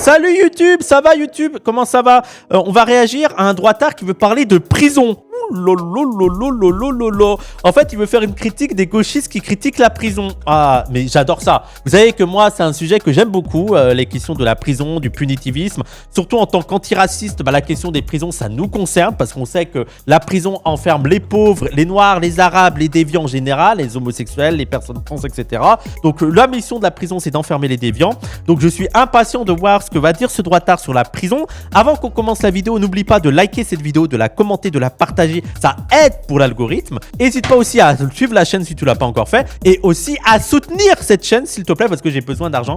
Salut YouTube, ça va YouTube? Comment ça va? On va réagir à un droitard qui veut parler de prison. Lolololololololo. En fait, il veut faire une critique des gauchistes qui critiquent la prison. Ah, mais j'adore ça. Vous savez que moi, c'est un sujet que j'aime beaucoup, les questions de la prison, du punitivisme. Surtout en tant qu'antiraciste, la question des prisons, ça nous concerne parce qu'on sait que la prison enferme les pauvres, les noirs, les arabes, les déviants en général, les homosexuels, les personnes trans, etc. Donc, la mission de la prison, c'est d'enfermer les déviants. Donc, je suis impatient de voir ce que va dire ce droitard sur la prison. Avant qu'on commence la vidéo, n'oublie pas de liker cette vidéo, de la commenter, de la partager. Ça aide pour l'algorithme. N'hésite pas aussi à suivre la chaîne si tu ne l'as pas encore fait. Et aussi à soutenir cette chaîne, s'il te plaît, parce que j'ai besoin d'argent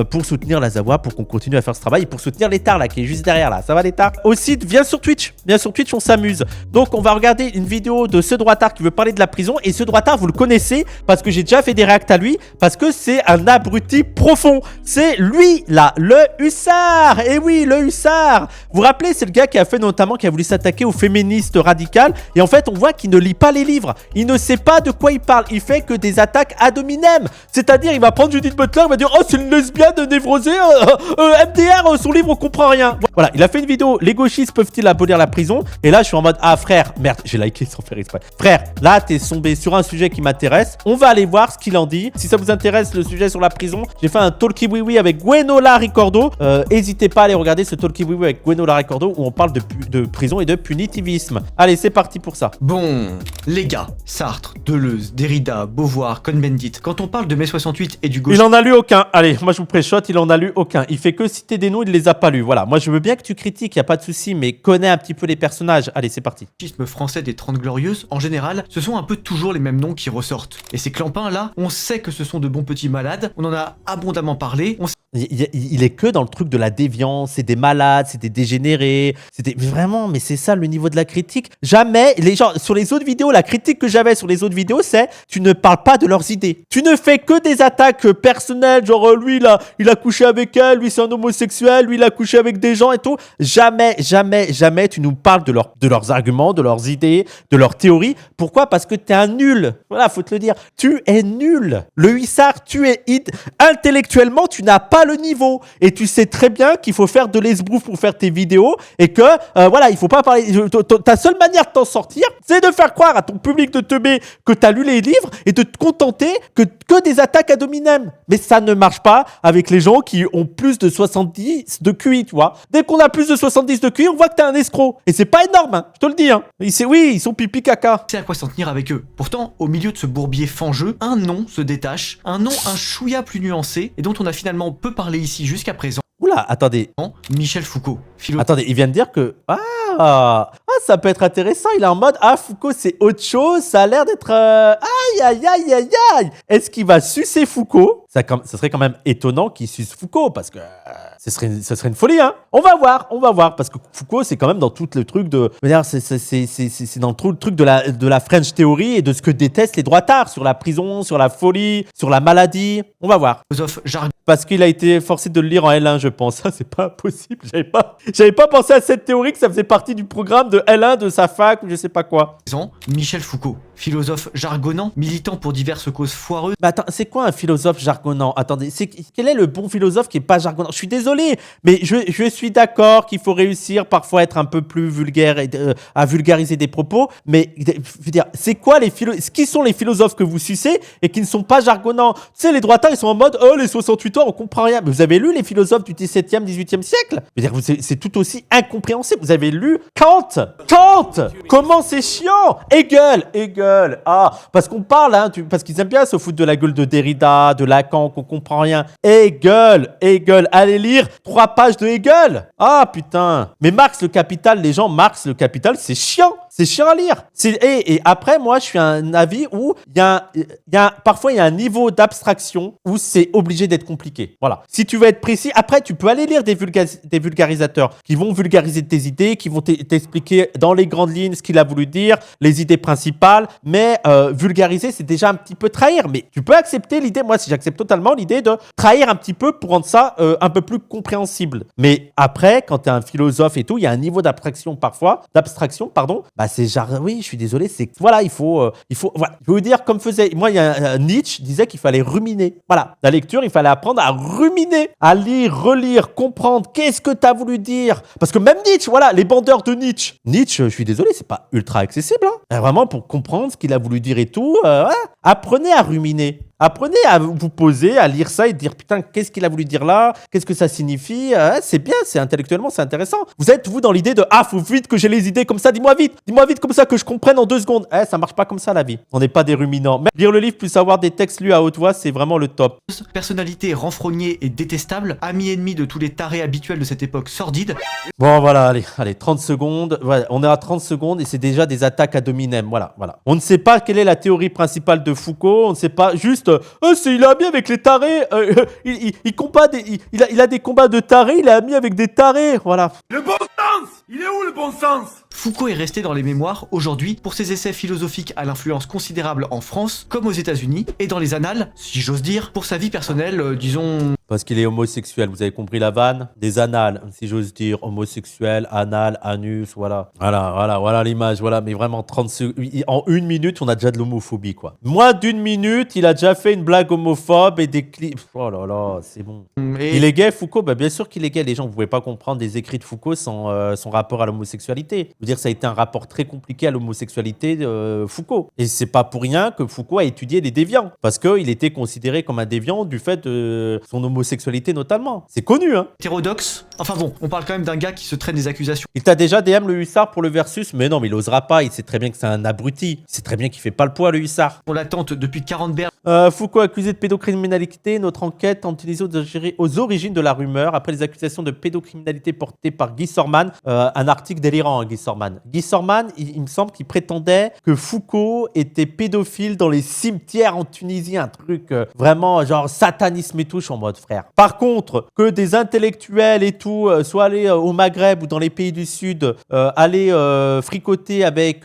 pour soutenir la Zawa, pour qu'on continue à faire ce travail et pour soutenir l'État là, qui est juste derrière là. Ça va l'État? Aussi, viens sur Twitch. Viens sur Twitch, on s'amuse. Donc, on va regarder une vidéo de ce droitard qui veut parler de la prison. Et ce droitard, vous le connaissez parce que j'ai déjà fait des réacts à lui. Parce que c'est un abruti profond. C'est lui là, le hussard. Et oui, le hussard. Vous vous rappelez, c'est le gars qui a fait notamment, qui a voulu s'attaquer aux féministes radicales. Et en fait, on voit qu'il ne lit pas les livres. Il ne sait pas de quoi il parle. Il fait que des attaques ad hominem. C'est-à-dire, il va prendre Judith Butler, il va dire « Oh, c'est une lesbienne névrosée, MDR, son livre, on comprend rien. » Voilà, il a fait une vidéo « Les gauchistes peuvent-ils abolir la prison ?» Et là, je suis en mode « Ah, frère, merde, j'ai liké sans faire exprès. Frère, là, t'es tombé sur un sujet qui m'intéresse. On va aller voir ce qu'il en dit. Si ça vous intéresse, le sujet sur la prison, j'ai fait un Talkie Oui avec Gwenola Ricordo. N'hésitez pas à aller regarder ce Talkie Oui avec Gwenola Ricordo où on parle de prison et de punitivisme. Allez, c'est parti pour ça. Bon, les gars, Sartre, Deleuze, Derrida, Beauvoir, Cohn-Bendit, quand on parle de mai 68 et du gauche... Il en a lu aucun. Allez, moi je vous pré-shot, il en a lu aucun. Il fait que citer des noms, il les a pas lus. Voilà, moi je veux bien que tu critiques, y a pas de souci, mais connais un petit peu les personnages. Allez, c'est parti. Le français des 30 Glorieuses, en général, ce sont un peu toujours les mêmes noms qui ressortent. Et ces clampins là, on sait que ce sont de bons petits malades, on en a abondamment parlé, on il est que dans le truc de la déviance, c'est des malades, c'est des dégénérés, vraiment, mais c'est ça le niveau de la critique. Jamais, les gens, sur les autres vidéos, la critique que j'avais sur les autres vidéos, c'est tu ne parles pas de leurs idées. Tu ne fais que des attaques personnelles, genre lui là, il a couché avec elle, lui c'est un homosexuel, lui il a couché avec des gens et tout. Jamais, jamais, jamais tu nous parles de leurs arguments, de leurs idées, de leurs théories. Pourquoi? Parce que t'es un nul. Voilà, faut te le dire. Tu es nul. Le huissard, tu es intellectuellement, tu n'as pas le niveau et tu sais très bien qu'il faut faire de l'esbrouf pour faire tes vidéos et que voilà, il faut pas parler. Ta seule manière de t'en sortir, c'est de faire croire à ton public de teubé que tu as lu les livres et de te contenter que des attaques ad hominem. Mais ça ne marche pas avec les gens qui ont plus de 70 de QI, tu vois. Dès qu'on a plus de 70 de QI, on voit que t'es un escroc. Et c'est pas énorme, hein, je te le dis. Hein. Oui, ils sont pipi caca. C'est à quoi s'en tenir avec eux. Pourtant, au milieu de ce bourbier fangeux, un nom se détache, un nom un chouïa plus nuancé et dont on a finalement peu parlé ici jusqu'à présent. Oula, attendez. Michel Foucault. Attendez, il vient de dire que... ça peut être intéressant. Il est en mode, Foucault, c'est autre chose. Ça a l'air d'être... Aïe. Est-ce qu'il va sucer Foucault? Ça serait quand même étonnant qu'il suce Foucault parce que ce serait une folie, hein. On va voir. Parce que Foucault, c'est quand même dans tout le truc de... C'est dans tout le truc de la French Theory et de ce que détestent les droitards sur la prison, sur la folie, sur la maladie. On va voir. Parce qu'il a été forcé de le lire en L1, je pense. Ça, c'est pas possible. J'avais pas pensé à cette théorie que ça faisait partie du programme de L1 de sa fac ou je sais pas quoi. Michel Foucault, philosophe jargonnant, militant pour diverses causes foireuses. Mais attends, c'est quoi un philosophe jargonnant? Attendez, quel est le bon philosophe qui est pas jargonnant? Je suis désolé, mais je suis d'accord qu'il faut réussir parfois à être un peu plus vulgaire et à vulgariser des propos, mais je veux dire, c'est quoi qui sont les philosophes que vous sucez et qui ne sont pas jargonnants? Tu sais, les droitards, ils sont en mode, les 68 ans, on comprend rien. Mais vous avez lu les philosophes du 17e, 18e siècle? Je veux dire, c'est tout aussi incompréhensible. Vous avez lu Kant? Comment c'est chiant? Hegel. Parce qu'on parle, hein, parce qu'ils aiment bien se foutre de la gueule de Derrida, de Lacan, qu'on comprend rien. Hegel. Allez lire 3 pages de Hegel. Putain. Mais Marx le Capital, les gens, Marx le Capital, c'est chiant. C'est chiant à lire. Et après, moi, je suis à un avis où parfois, il y a un niveau d'abstraction où c'est obligé d'être compliqué. Voilà. Si tu veux être précis, après, tu peux aller lire des vulgarisateurs qui vont vulgariser tes idées, qui vont t'expliquer dans les grandes lignes ce qu'il a voulu dire, les idées principales. Mais vulgariser, c'est déjà un petit peu trahir. Mais tu peux accepter l'idée. Moi, si j'accepte totalement l'idée de trahir un petit peu pour rendre ça un peu plus compréhensible. Mais après, quand tu es un philosophe et tout, il y a un niveau d'abstraction parfois, Bah, c'est genre, oui, je suis désolé, c'est voilà, il faut, voilà. Je vais vous dire comme faisait, moi, il y a Nietzsche disait qu'il fallait ruminer. Voilà, la lecture, il fallait apprendre à ruminer, à lire, relire, comprendre. Qu'est-ce que t'as voulu dire? Parce que même Nietzsche, voilà, les bandeurs de Nietzsche. Nietzsche, je suis désolé, c'est pas ultra accessible. Hein. Vraiment, pour comprendre ce qu'il a voulu dire et tout, apprenez à ruminer. Apprenez à vous poser, à lire ça et dire putain, qu'est-ce qu'il a voulu dire là? Qu'est-ce que ça signifie? C'est bien, c'est intellectuellement, c'est intéressant. Vous êtes, vous, dans l'idée de faut vite que j'ai les idées comme ça, dis-moi vite comme ça que je comprenne en 2 secondes. Ça marche pas comme ça la vie. On n'est pas des ruminants. Mais lire le livre plus avoir des textes lus à haute voix, c'est vraiment le top. Personnalité renfrognée et détestable, ami ennemi de tous les tarés habituels de cette époque sordide. Bon, voilà, allez, 30 secondes. Voilà, on est à 30 secondes et c'est déjà des attaques à dominem. Voilà. On ne sait pas quelle est la théorie principale de Foucault. On ne sait pas juste. Il est ami avec les tarés. Il a des combats de tarés. Il est ami avec des tarés. Voilà. Le bon sens! Il est où le bon sens? Foucault est resté dans les mémoires aujourd'hui pour ses essais philosophiques à l'influence considérable en France comme aux États-Unis et dans les annales, si j'ose dire, pour sa vie personnelle, disons. Parce qu'il est homosexuel, vous avez compris la vanne? Des annales, si j'ose dire, homosexuel, anal, anus, voilà. Voilà l'image, voilà, mais vraiment 30 secondes. En 1 minute, on a déjà de l'homophobie, quoi. Moins d'1 minute, il a déjà fait une blague homophobe et des clips. Oh là là, c'est bon. Il est gay, Foucault? Bah, bien sûr qu'il est gay. Les gens, vous pouvez pas comprendre les écrits de Foucault sans son rapport à l'homosexualité. Je veux dire, ça a été un rapport très compliqué à l'homosexualité de Foucault. Et c'est pas pour rien que Foucault a étudié les déviants. Parce qu'il était considéré comme un déviant du fait de son homosexualité notamment. C'est connu, hein. Hétérodoxe. Enfin bon, on parle quand même d'un gars qui se traîne des accusations. Il t'a déjà DM le hussard pour le versus? Mais non, mais il osera pas. Il sait très bien que c'est un abruti. Il sait très bien qu'il fait pas le poids, le hussard. On l'attente depuis 40 berges. Foucault accusé de pédocriminalité. Notre enquête en utilisant aux origines de la rumeur après les accusations de pédocriminalité portées par Guy Sorman. Un article délirant, hein, Guy Sorman. Guy Sorman, il me semble qu'il prétendait que Foucault était pédophile dans les cimetières en Tunisie. Un truc vraiment genre satanisme et tout. Je suis en mode frère. Par contre, que des intellectuels et tout soient allés au Maghreb ou dans les pays du Sud, aller fricoter avec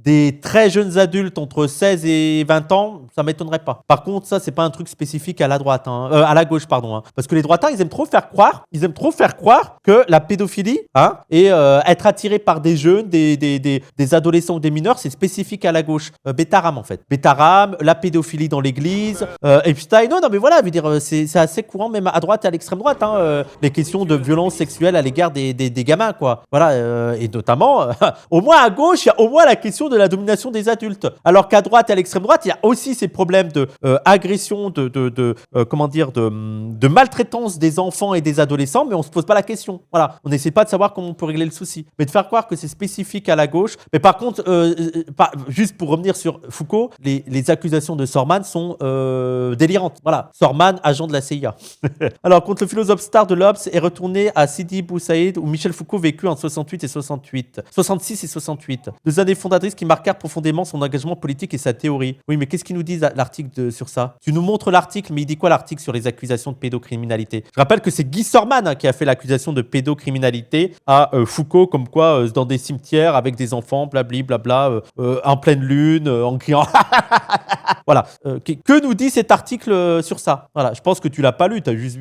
des très jeunes adultes entre 16 et 20 ans, ça m'étonnerait pas. Par contre, ça, c'est pas un truc spécifique à la droite, hein, à la gauche, pardon. Hein, parce que les droitards, ils aiment trop faire croire que la pédophilie, hein, et être attiré par des jeunes, des adolescents ou des mineurs, c'est spécifique à la gauche. Bétaram, en fait. Bétaram, la pédophilie dans l'église, Epstein, non, mais voilà, je veux dire, c'est assez courant, même à droite et à l'extrême droite, hein, les questions de violence sexuelle à l'égard des gamins, quoi. Voilà, et notamment, au moins à gauche, il y a au moins la question de la domination des adultes. Alors qu'à droite et à l'extrême droite, il y a aussi ces problèmes de agression, de maltraitance des enfants et des adolescents, mais on se pose pas la question. Voilà, on n'essaie pas de savoir comment on peut régler le souci. Mais de faire croire que c'est spécifique à la gauche. Mais par contre, juste pour revenir sur Foucault, les accusations de Sorman sont délirantes. Voilà, Sorman, agent de la CIA. Alors, contre le philosophe star de l'Obs est retourné à Sidi Bou Saïd, où Michel Foucault vécut en 66 et 68. 2 années fondatrices qui marquèrent profondément son engagement politique et sa théorie. Oui, mais qu'est-ce qu'il nous dit l'article sur ça? Tu nous montres l'article, mais il dit quoi l'article sur les accusations de pédocriminalité? Je rappelle que c'est Guy Sorman, hein, qui a fait l'accusation de pédocriminalité à Foucault, comme quoi dans des cimetières avec des enfants, blabla, en pleine lune, en criant. Voilà. Que nous dit cet article sur ça? Voilà, je pense que tu l'as pas lu, t'as juste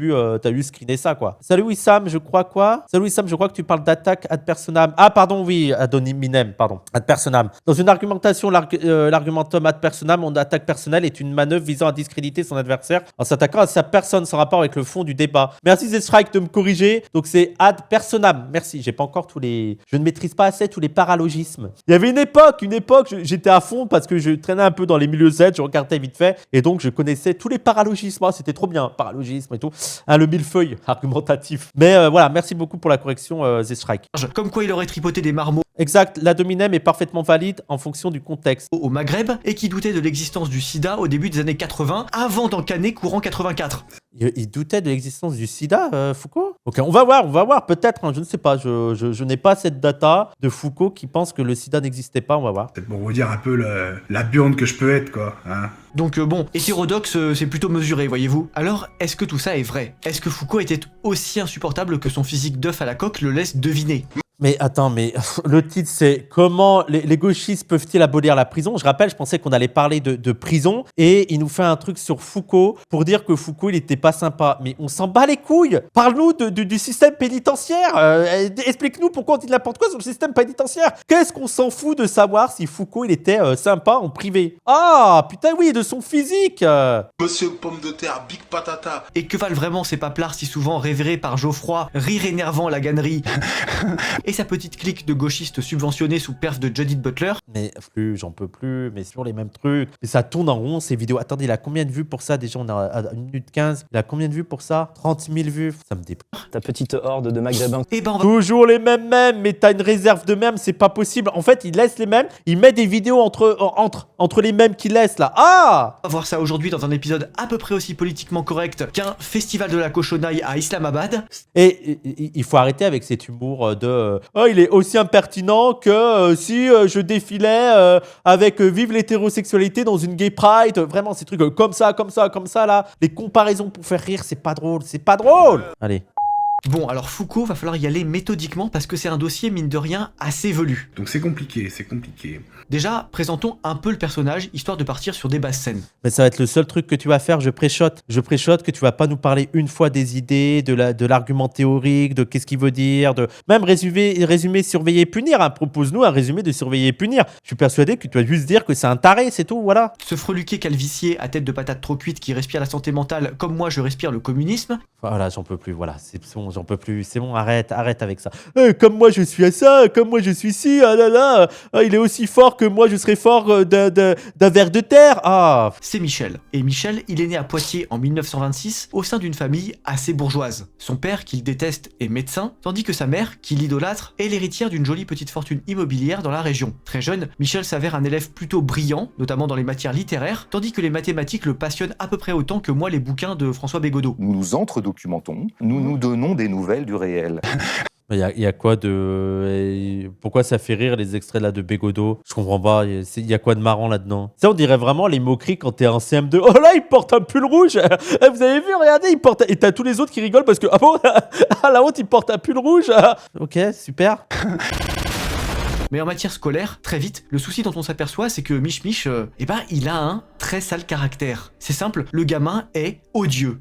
screené ça, quoi. Salut Wissam, je crois que tu parles d'attaque ad personam. Ah, pardon, oui, ad hominem, pardon. Ad personam. Dans une argumentation, l'argumentum ad personam, mon attaque personnelle est une manœuvre visant à discréditer son adversaire en s'attaquant à sa personne sans rapport avec le fond du débat. Merci Zstrike de me corriger. Donc c'est ad personam. Merci. J'ai pas encore je ne maîtrise pas assez tous les paralogismes. Il y avait une époque, j'étais à fond parce que je traînais un peu dans les milieux Z, je regardais vite fait et donc je connaissais tous les paralogismes. Ah, c'était trop bien, paralogisme et tout. Hein, le millefeuille argumentatif. Mais voilà, merci beaucoup pour la correction, Zstrike. Comme quoi il aurait tripoté des marmots. Exact, l'ad hominem est parfaitement valide en fonction du contexte. Au Maghreb et qui doutait de l'existence du sida au début des années 80 avant d'encaner courant 84. Il doutait de l'existence du sida, Foucault? Ok, on va voir, peut-être, hein, je ne sais pas, je n'ai pas cette data de Foucault qui pense que le sida n'existait pas, on va voir. C'est pour vous dire un peu la burne que je peux être, quoi, hein. Donc bon, hétérodoxe, c'est plutôt mesuré, voyez-vous. Alors, est-ce que tout ça est vrai? Est-ce que Foucault était aussi insupportable que son physique d'œuf à la coque le laisse deviner? Mais attends, mais le titre c'est comment les gauchistes peuvent-ils abolir la prison? Je rappelle, je pensais qu'on allait parler de prison et il nous fait un truc sur Foucault pour dire que Foucault il était pas sympa. Mais on s'en bat les couilles. Parle-nous du système pénitentiaire. Explique-nous pourquoi on dit n'importe quoi sur le système pénitentiaire. Qu'est-ce qu'on s'en fout de savoir si Foucault il était sympa en privé? Ah putain oui, de son physique. Monsieur Pomme de Terre, Big Patata. Et que valent vraiment ces paplards si souvent révérés par Geoffroy, rire énervant la gannerie et sa petite clique de gauchistes subventionnés sous perf de Judith Butler? Mais plus, j'en peux plus, mais c'est toujours les mêmes trucs. Et ça tourne en rond ces vidéos. Attendez, il a combien de vues pour ça? Déjà, on est à 1 minute 15. Il a combien de vues pour ça? 30 000 vues. Ça me déprime. Ta petite horde de maghrébins. Et ben on va Toujours les mêmes mèmes, mais t'as une réserve de mèmes, c'est pas possible. En fait, il laisse les mèmes, il met des vidéos entre les mèmes qu'il laisse là. Ah! voir ça aujourd'hui dans un épisode à peu près aussi politiquement correct qu'un festival de la cochonaille à Islamabad. Et il faut arrêter avec cet humour de oh, il est aussi impertinent que si je défilais avec Vive l'hétérosexualité dans une gay pride. Vraiment, ces trucs comme ça là. Les comparaisons pour faire rire, c'est pas drôle, c'est pas drôle. Allez. Bon, alors Foucault, va falloir y aller méthodiquement parce que c'est un dossier, mine de rien, assez velu. Donc c'est compliqué, c'est compliqué. Déjà, présentons un peu le personnage, histoire de partir sur des basses scènes. Mais ça va être le seul truc que tu vas faire, je préchote que tu vas pas nous parler une fois des idées, de l'argument théorique, de qu'est-ce qu'il veut dire, de même résumé surveiller et punir. Hein. Propose-nous un résumé de surveiller et punir. Je suis persuadé que tu vas juste dire que c'est un taré, c'est tout, voilà. Ce freluqué calvicier à tête de patate trop cuite qui respire la santé mentale comme moi je respire le communisme. Voilà, j'en peux plus, voilà, c'est bon, j'en peux plus, c'est bon, arrête avec ça. Comme moi je suis à ça, comme moi je suis ci, ah là là, il est aussi fort que moi je serais fort d'un ver de terre, ah. C'est Michel. Et Michel, il est né à Poitiers en 1926 au sein d'une famille assez bourgeoise. Son père, qu'il déteste, est médecin, tandis que sa mère, qui l'idolâtre, est l'héritière d'une jolie petite fortune immobilière dans la région. Très jeune, Michel s'avère un élève plutôt brillant, notamment dans les matières littéraires, tandis que les mathématiques le passionnent à peu près autant que moi les bouquins de François Bégodeau. Nous nous entre-documentons, nous nous donnons des nouvelles du réel. Il y a quoi de... Pourquoi ça fait rire les extraits là de Bégodeau? Je comprends pas, il y a quoi de marrant là-dedans? Ça on dirait vraiment les moqueries quand t'es en CM2. Oh là il porte un pull rouge. Vous avez vu, regardez, il porte... Et t'as tous les autres qui rigolent parce que... Ah bon, ah la honte il porte un pull rouge. Ok, super. Mais en matière scolaire, très vite, le souci dont on s'aperçoit, c'est que Mich Mich, il a un très sale caractère. C'est simple, le gamin est odieux.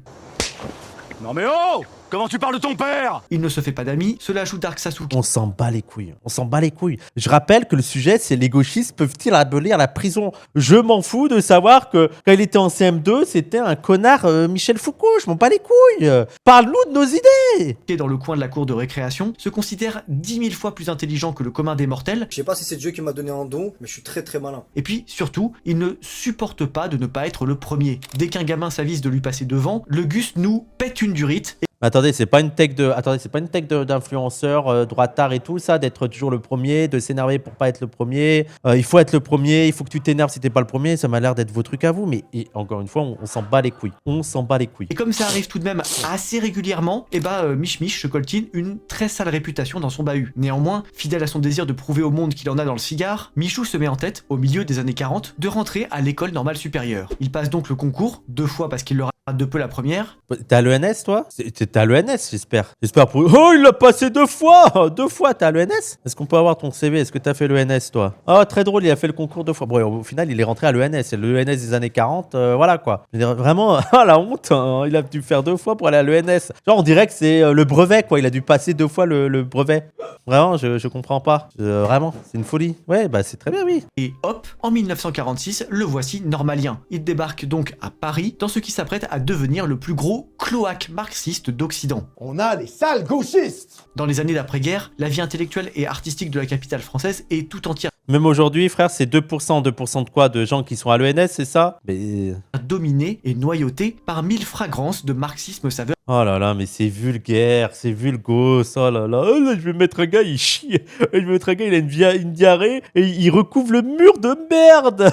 Non mais oh! Comment tu parles de ton père? Il ne se fait pas d'amis, cela ajoute Dark Sasuke. On s'en bat les couilles. On s'en bat les couilles. Je rappelle que le sujet, c'est les gauchistes peuvent-ils abolir la prison? Je m'en fous de savoir que quand il était en CM2, c'était un connard Michel Foucault. Je m'en bats les couilles. Parle-nous de nos idées. Qui est dans le coin de la cour de récréation, se considère 10 000 fois plus intelligent que le commun des mortels. Je sais pas si c'est Dieu qui m'a donné un don, mais je suis très très malin. Et puis, surtout, il ne supporte pas de ne pas être le premier. Dès qu'un gamin s'avise de lui passer devant, le Gus nous pète une durite. Mais attendez, c'est pas une tech d'influenceur droitard et tout ça, d'être toujours le premier, de s'énerver pour pas être le premier. Il faut être le premier, il faut que tu t'énerves si t'es pas le premier. Ça m'a l'air d'être vos trucs à vous, mais encore une fois, on s'en bat les couilles. On s'en bat les couilles. Et comme ça arrive tout de même assez régulièrement, Mich Mich se coltine une très sale réputation dans son bahut. Néanmoins, fidèle à son désir de prouver au monde qu'il en a dans le cigare, Michou se met en tête, au milieu des années 40, de rentrer à l'école normale supérieure. Il passe donc le concours, 2 fois parce qu'il le rate de peu la première. T'es à l'ENS, toi? T'es à l'ENS, j'espère. J'espère pour... Oh, il l'a passé 2 fois! 2 fois, t'es à l'ENS? Est-ce qu'on peut avoir ton CV? Est-ce que t'as fait l'ENS, toi? Oh, très drôle, il a fait le concours 2 fois. Bon, au final, il est rentré à l'ENS. C'est l'ENS des années 40, voilà quoi. Je veux dire, vraiment, la honte, hein, il a dû faire 2 fois pour aller à l'ENS. Genre, on dirait que c'est le brevet, quoi. Il a dû passer 2 fois le brevet. Vraiment, je comprends pas. Vraiment, c'est une folie. Ouais, bah c'est très bien, oui. Et hop, en 1946, le voici normalien. Il débarque donc à Paris, dans ce qui s'apprête à devenir le plus gros cloaque marxiste d'Occident. On a des sales gauchistes! Dans les années d'après-guerre, la vie intellectuelle et artistique de la capitale française est tout entière même aujourd'hui, frère, c'est 2%. 2% de quoi? De gens qui sont à l'ENS, c'est ça? Mais... dominée et noyautée par 1000 fragrances de marxisme saveur. Oh là là, mais c'est vulgaire, c'est vulgos, oh là là. Oh là, je vais mettre un gars, il chie. Je vais mettre un gars, il a une diarrhée et il recouvre le mur de merde.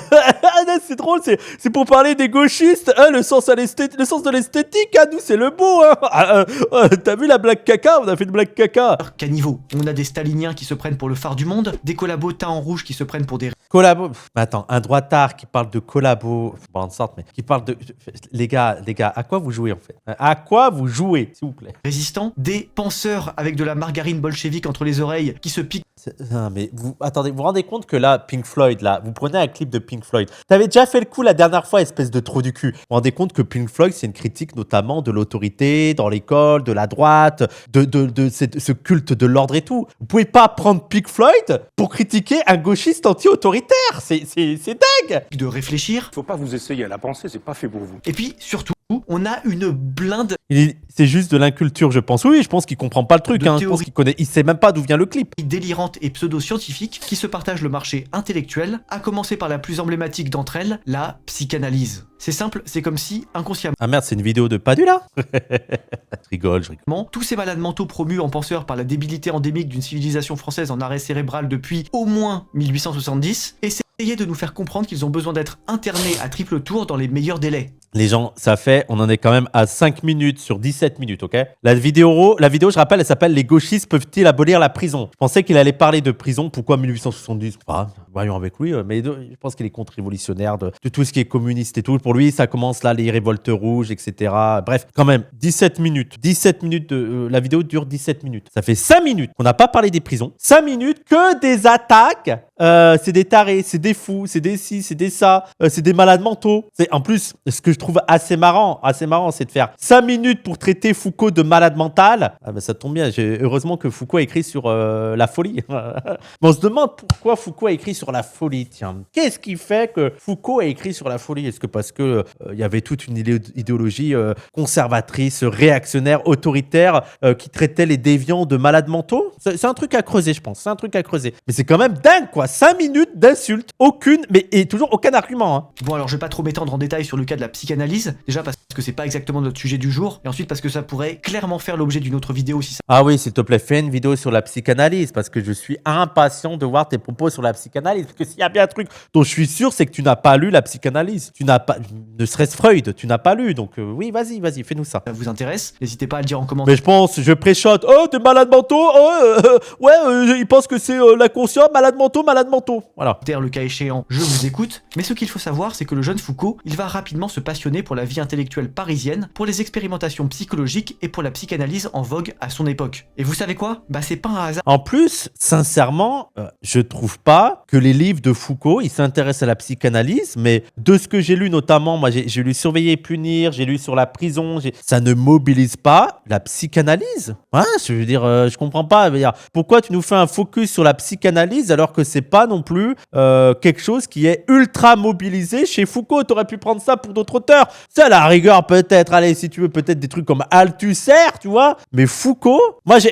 C'est drôle, c'est pour parler des gauchistes, hein, le sens de l'esthétique, hein, nous c'est le beau. Hein. T'as vu la blague caca? On a fait une blague caca. Caniveau, on a des staliniens qui se prennent pour le phare du monde, des collabos teints en rouge qui se prennent pour des... Collabo. Attends, un droitard qui parle de collabo. Bon, de sorte, mais qui parle de. Les gars, à quoi vous jouez en fait? À quoi vous jouez, s'il vous plaît? Résistants, des penseurs avec de la margarine bolchevique entre les oreilles qui se piquent. Non, mais attendez, vous vous rendez compte que là, Pink Floyd, là, vous prenez un clip de Pink Floyd. T'avais déjà fait le coup la dernière fois, espèce de trou du cul. Vous vous rendez compte que Pink Floyd, c'est une critique notamment de l'autorité dans l'école, de la droite, de ce culte de l'ordre et tout. Vous pouvez pas prendre Pink Floyd pour critiquer un gauchiste anti-autoritaire. C'est dingue. De réfléchir. Faut pas vous essayer à la pensée, c'est pas fait pour vous. Et puis, surtout, on a une blinde C'est juste de l'inculture, je pense. Oui, je pense qu'il comprend pas le truc. De Hein. Je pense qu'il connaît. Il sait même pas d'où vient le clip. délirante et pseudo-scientifique qui se partagent le marché intellectuel, à commencer par la plus emblématique d'entre elles, la psychanalyse. C'est simple, c'est comme si, inconsciemment, Ah merde, c'est une vidéo de Padula. Je rigole. tous ces malades mentaux promus en penseur par la débilité endémique d'une civilisation française en arrêt cérébral depuis au moins 1870, essayaient de nous faire comprendre qu'ils ont besoin d'être internés à triple tour dans les meilleurs délais. Les gens, ça fait, on en est quand même à 5 minutes sur 17 minutes, ok? La vidéo, je rappelle, elle s'appelle « Les gauchistes peuvent-ils abolir la prison ?» Je pensais qu'il allait parler de prison. Pourquoi 1870? Voyons avec lui, mais je pense qu'il est contre-révolutionnaire de tout ce qui est communiste et tout. Pour lui, ça commence là, les révoltes rouges, etc. Bref, quand même, 17 minutes. 17 minutes, la vidéo dure 17 minutes. Ça fait 5 minutes qu'on n'a pas parlé des prisons. 5 minutes que des attaques. C'est des tarés, c'est des fous, c'est des ci, c'est des ça, c'est des malades mentaux. En plus, ce que je trouve assez marrant, c'est de faire 5 minutes pour traiter Foucault de malade mental. Ah ben ça tombe bien, heureusement que Foucault a écrit sur la folie. Mais on se demande pourquoi Foucault a écrit sur la folie, tiens. Qu'est-ce qui fait que Foucault a écrit sur la folie? Est-ce que parce que il y avait toute une idéologie conservatrice, réactionnaire, autoritaire qui traitait les déviants de malades mentaux? C'est un truc à creuser, je pense. C'est un truc à creuser. Mais c'est quand même dingue, quoi. 5 minutes d'insultes, et toujours aucun argument. Hein. Bon, alors je vais pas trop m'étendre en détail sur le cas de la psychanalyse, déjà parce que c'est pas exactement notre sujet du jour, et ensuite parce que ça pourrait clairement faire l'objet d'une autre vidéo si ça... Ah oui, s'il te plaît, fais une vidéo sur la psychanalyse, parce que je suis impatient de voir tes propos sur la psychanalyse, parce que s'il y a bien un truc dont je suis sûr, c'est que tu n'as pas lu la psychanalyse. Tu n'as pas, ne serait-ce Freud, tu n'as pas lu, donc oui, vas-y, fais-nous ça. Ça vous intéresse, n'hésitez pas à le dire en commentaire. Mais je préchote, oh, t'es malade mentaux, ils pensent que c'est l'inconscient, malade mentaux, voilà. Le cas échéant, je vous écoute, mais ce qu'il faut savoir, c'est que le jeune Foucault, il va rapidement se passionner pour la vie intellectuelle parisienne, pour les expérimentations psychologiques et pour la psychanalyse en vogue à son époque. Et vous savez quoi? Bah c'est pas un hasard. En plus, sincèrement, je trouve pas que les livres de Foucault, ils s'intéressent à la psychanalyse, mais de ce que j'ai lu notamment, moi j'ai lu Surveiller et punir, j'ai lu sur la prison, ça ne mobilise pas la psychanalyse. Hein, je veux dire, je comprends pas. Pourquoi tu nous fais un focus sur la psychanalyse alors que c'est pas non plus quelque chose qui est ultra mobilisé chez Foucault? T'aurais pu prendre ça pour d'autres auteurs. Ça, à la rigueur, peut-être, allez, si tu veux, peut-être des trucs comme Althusser, tu vois. Mais Foucault,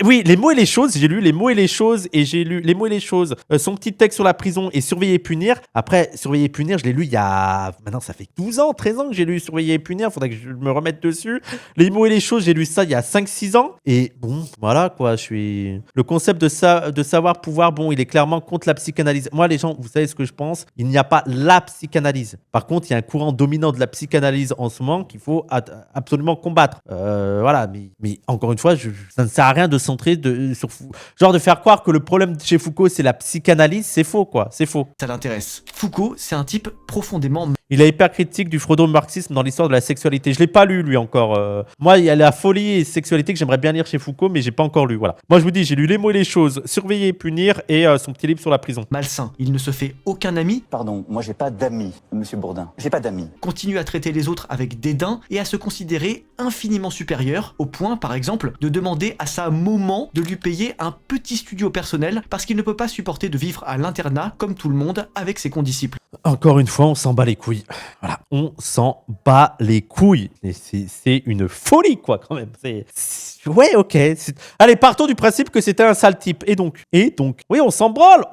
oui, Les mots et les choses, j'ai lu Les mots et les choses, et j'ai lu Les mots et les choses, son petit texte sur la prison et Surveiller et punir. Après, Surveiller et punir, je l'ai lu il y a, maintenant, ça fait 12 ans, 13 ans que j'ai lu Surveiller et punir, faudrait que je me remette dessus. Les mots et les choses, j'ai lu ça il y a 5-6 ans, et bon, voilà, quoi, le concept de savoir pouvoir, bon, il est clairement contre la psychanalyse. Moi, les gens, vous savez ce que je pense? Il n'y a pas la psychanalyse. Par contre, il y a un courant dominant de la psychanalyse en ce moment qu'il faut absolument combattre. Voilà, mais encore une fois, ça ne sert à rien de centrer sur genre de faire croire que le problème chez Foucault, c'est la psychanalyse. C'est faux, quoi. C'est faux. Ça l'intéresse. Foucault, c'est un type profondément... Il est hyper critique du freudo-marxisme dans l'histoire de la sexualité. Je l'ai pas lu, lui, encore. Moi, il y a la folie et sexualité que j'aimerais bien lire chez Foucault, mais j'ai pas encore lu. Voilà. Moi, je vous dis, j'ai lu Les mots et les choses, Surveiller et punir, et son petit livre sur la prison. Malsain. Il ne se fait aucun ami. Pardon, moi j'ai pas d'amis, monsieur Bourdin. J'ai pas d'amis. Continue à traiter les autres avec dédain et à se considérer infiniment supérieur, au point, par exemple, de demander à sa maman de lui payer un petit studio personnel parce qu'il ne peut pas supporter de vivre à l'internat, comme tout le monde, avec ses condisciples. Encore une fois, on s'en bat les couilles. Voilà, on s'en bat les couilles. C'est une folie, quoi, quand même. Ouais, ok. Allez, partons du principe que c'était un sale type. Et donc, oui, on s'en branle.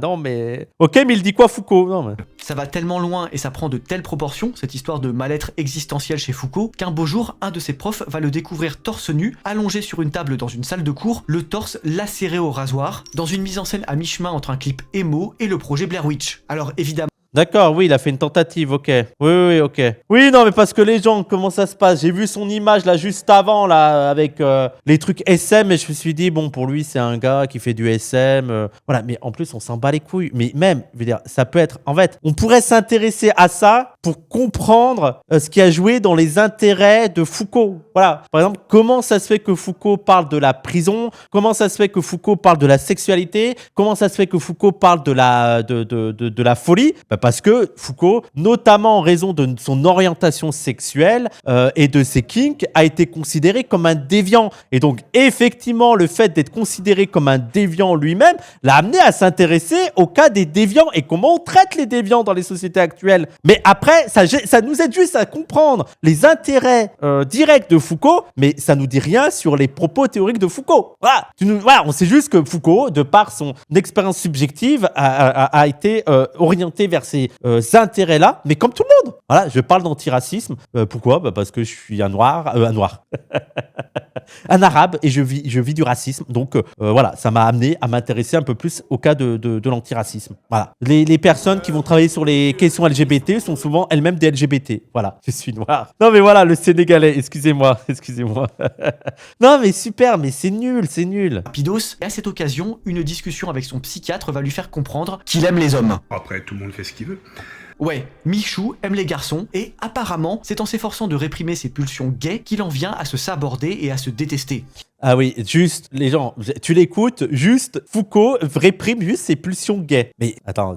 Non, mais... Ok, mais il dit quoi, Foucault? Non, mais... Ça va tellement loin et ça prend de telles proportions, cette histoire de mal-être existentiel chez Foucault, qu'un beau jour, un de ses profs va le découvrir torse nu, allongé sur une table dans une salle de cours, le torse lacéré au rasoir, dans une mise en scène à mi-chemin entre un clip émo et le projet Blair Witch. Alors évidemment, D'accord, oui, il a fait une tentative, ok. Oui, ok. Oui, non, mais parce que les gens, comment ça se passe? J'ai vu son image là juste avant, là, avec les trucs SM, et je me suis dit, bon, pour lui, c'est un gars qui fait du SM. Voilà, mais en plus, on s'en bat les couilles. Mais même, je veux dire, ça peut être. En fait, on pourrait s'intéresser à ça pour comprendre ce qui a joué dans les intérêts de Foucault. Voilà. Par exemple, comment ça se fait que Foucault parle de la prison? Comment ça se fait que Foucault parle de la sexualité? Comment ça se fait que Foucault parle de la folie? Parce que Foucault, notamment en raison de son orientation sexuelle et de ses kinks, a été considéré comme un déviant. Et donc, effectivement, le fait d'être considéré comme un déviant lui-même l'a amené à s'intéresser au cas des déviants et comment on traite les déviants dans les sociétés actuelles. Mais après, ça nous aide juste à comprendre les intérêts directs de Foucault, mais ça nous dit rien sur les propos théoriques de Foucault. Voilà, on sait juste que Foucault, de par son expérience subjective, a été orienté vers ces intérêts-là, mais comme tout le monde. Voilà, je parle d'antiracisme. Pourquoi? Parce que je suis un noir. Un arabe, et je vis du racisme. Donc voilà, ça m'a amené à m'intéresser un peu plus au cas de l'antiracisme. Voilà. Les personnes qui vont travailler sur les questions LGBT sont souvent elles-mêmes des LGBT. Voilà, je suis noir. Non mais voilà, le Sénégalais, excusez-moi. Non mais super, mais c'est nul. Rapidos, et à cette occasion, une discussion avec son psychiatre va lui faire comprendre qu'il aime les hommes. Après, tout le monde fait ce qu'il veut. Ouais, Michou aime les garçons, et apparemment, c'est en s'efforçant de réprimer ses pulsions gays qu'il en vient à se saborder et à se détester. Ah oui, juste, les gens, tu l'écoutes, juste, Foucault réprime juste ses pulsions gays. Mais attends,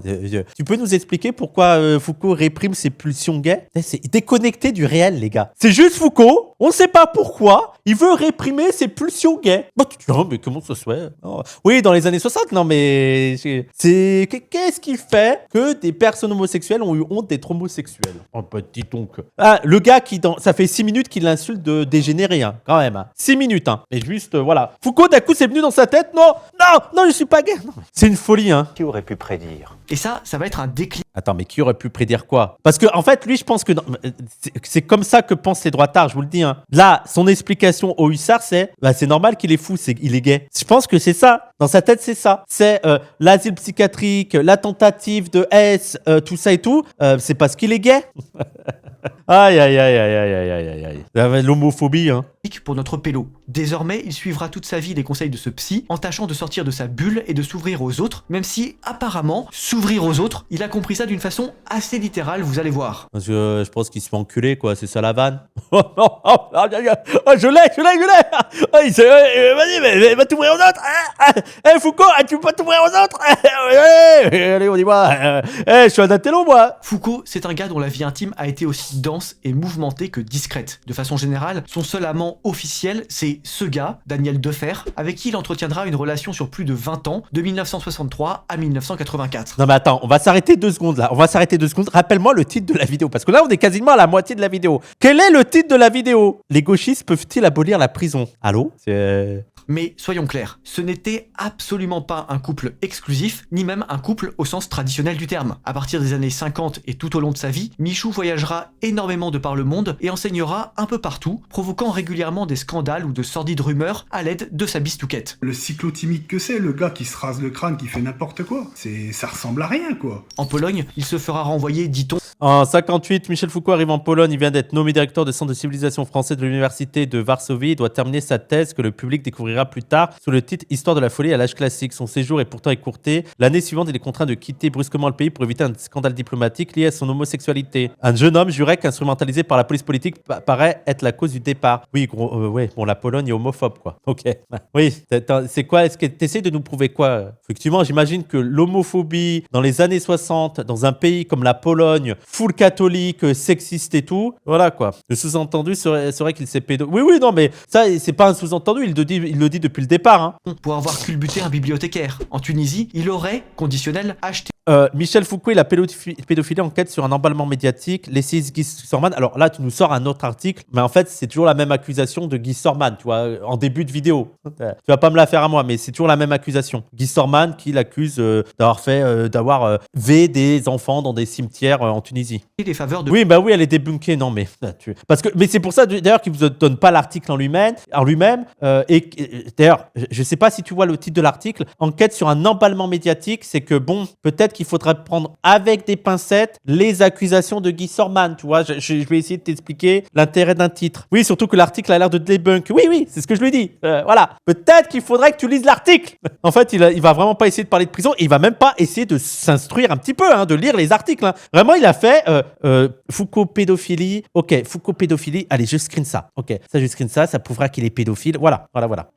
tu peux nous expliquer pourquoi Foucault réprime ses pulsions gays? C'est déconnecté du réel, les gars. C'est juste Foucault, on ne sait pas pourquoi, il veut réprimer ses pulsions gays. Bah, tu dis, oh, mais comment ça se fait? Oh. Oui, dans les années 60, non, mais qu'est-ce qui fait que des personnes homosexuelles ont eu honte d'être homosexuelles? Oh, bah, dis donc. Ah, le gars ça fait 6 minutes qu'il l'insulte de dégénéré, hein, quand même. Hein. 6 minutes, hein. Et juste, voilà. Foucault, d'un coup, c'est venu dans sa tête. Non, je suis pas gay. Non. C'est une folie, hein. Qui aurait pu prédire? Et ça va être un déclic. Attends, mais qui aurait pu prédire quoi? Parce que, en fait, lui, je pense que c'est comme ça que pensent les droitards, je vous le dis. Hein. Là, son explication au hussard, c'est normal qu'il est fou, il est gay. Je pense que c'est ça. Dans sa tête, c'est ça. C'est l'asile psychiatrique, la tentative de S, tout ça et tout. C'est parce qu'il est gay. Aïe. L'homophobie, hein. Pour notre pélo. Désormais, il suivra toute sa vie les conseils de ce psy en tâchant de sortir de sa bulle et de s'ouvrir aux autres, même si, apparemment, s'ouvrir aux autres, il a compris ça d'une façon assez littérale, vous allez voir. Parce que je pense qu'il se fait enculer, quoi, c'est ça la vanne. Je l'ai. Vas-y, mais va t'ouvrir aux autres. Foucault, tu peux pas t'ouvrir aux autres. Allez, on y va. Je suis un intello, moi. Foucault, c'est un gars dont la vie intime a été aussi dense et mouvementée que discrète. De façon générale, son seul amant officiel, c'est ce gars, Daniel Defer, avec qui il entretiendra une relation sur plus de 20 ans, de 1963 à 1984. Non mais attends, on va s'arrêter 2 secondes là. Rappelle-moi le titre de la vidéo, parce que là on est quasiment à la moitié de la vidéo. Quel est le titre de la vidéo? Les gauchistes peuvent-ils abolir la prison? Allô? Mais soyons clairs, ce n'était absolument pas un couple exclusif, ni même un couple au sens traditionnel du terme. À partir des années 50 et tout au long de sa vie, Michou voyagera énormément de par le monde et enseignera un peu partout, provoquant régulièrement des scandales ou de sordides rumeurs à l'aide de sa bistouquette. Le cyclotimique que c'est, le gars qui se rase le crâne, qui fait n'importe quoi. Ça ressemble à rien, quoi. En Pologne, il se fera renvoyer, dit-on. En 58, Michel Foucault arrive en Pologne. Il vient d'être nommé directeur du Centre de civilisation français de l'Université de Varsovie. Il doit terminer sa thèse que le public découvrira plus tard sous le titre Histoire de la folie à l'âge classique. Son séjour est pourtant écourté. L'année suivante, il est contraint de quitter brusquement le pays pour éviter un scandale diplomatique lié à son homosexualité. Un jeune homme jurek instrumentalisé par la police politique paraît être la cause du départ. Oui, la Pologne est homophobe, quoi. Ok. Oui, c'est quoi? Est-ce que tu essaies de nous prouver quoi? Effectivement, j'imagine que l'homophobie dans les années 60, dans un pays comme la Pologne, full catholique, sexiste et tout, voilà quoi. Le sous-entendu serait qu'il s'est pédo. Oui, non, mais ça, c'est pas un sous-entendu, il le dit depuis le départ. Hein. Pour avoir culbuté un bibliothécaire. En Tunisie, il aurait, conditionnel, acheté. Michel Foucault et la pédophilie enquête sur un emballement médiatique. L'essayiste Guy Sorman. Alors là, tu nous sors un autre article, mais en fait, c'est toujours la même accusation de Guy Sorman, tu vois, en début de vidéo. Tu vas pas me la faire à moi, mais c'est toujours la même accusation. Guy Sorman qui l'accuse d'avoir V des enfants dans des cimetières en Tunisie. Les faveurs de... Oui, elle est débunkée, non, mais... Mais c'est pour ça, d'ailleurs, qu'il vous donne pas l'article en lui-même. Et d'ailleurs, je sais pas si tu vois le titre de l'article. Enquête sur un emballement médiatique, c'est que, bon, peut-être peut-être qu'il faudrait prendre avec des pincettes les accusations de Guy Sorman, tu vois. Je vais essayer de t'expliquer l'intérêt d'un titre. Oui, surtout que l'article a l'air de debunk. Oui, c'est ce que je lui dis. Voilà. Peut-être qu'il faudrait que tu lises l'article. En fait, il va vraiment pas essayer de parler de prison. Et il va même pas essayer de s'instruire un petit peu, de lire les articles. Vraiment, il a fait Foucault pédophilie. Ok, Foucault pédophilie. Allez, je screen ça. Ok, ça, je screen ça. Ça prouvera qu'il est pédophile. Voilà.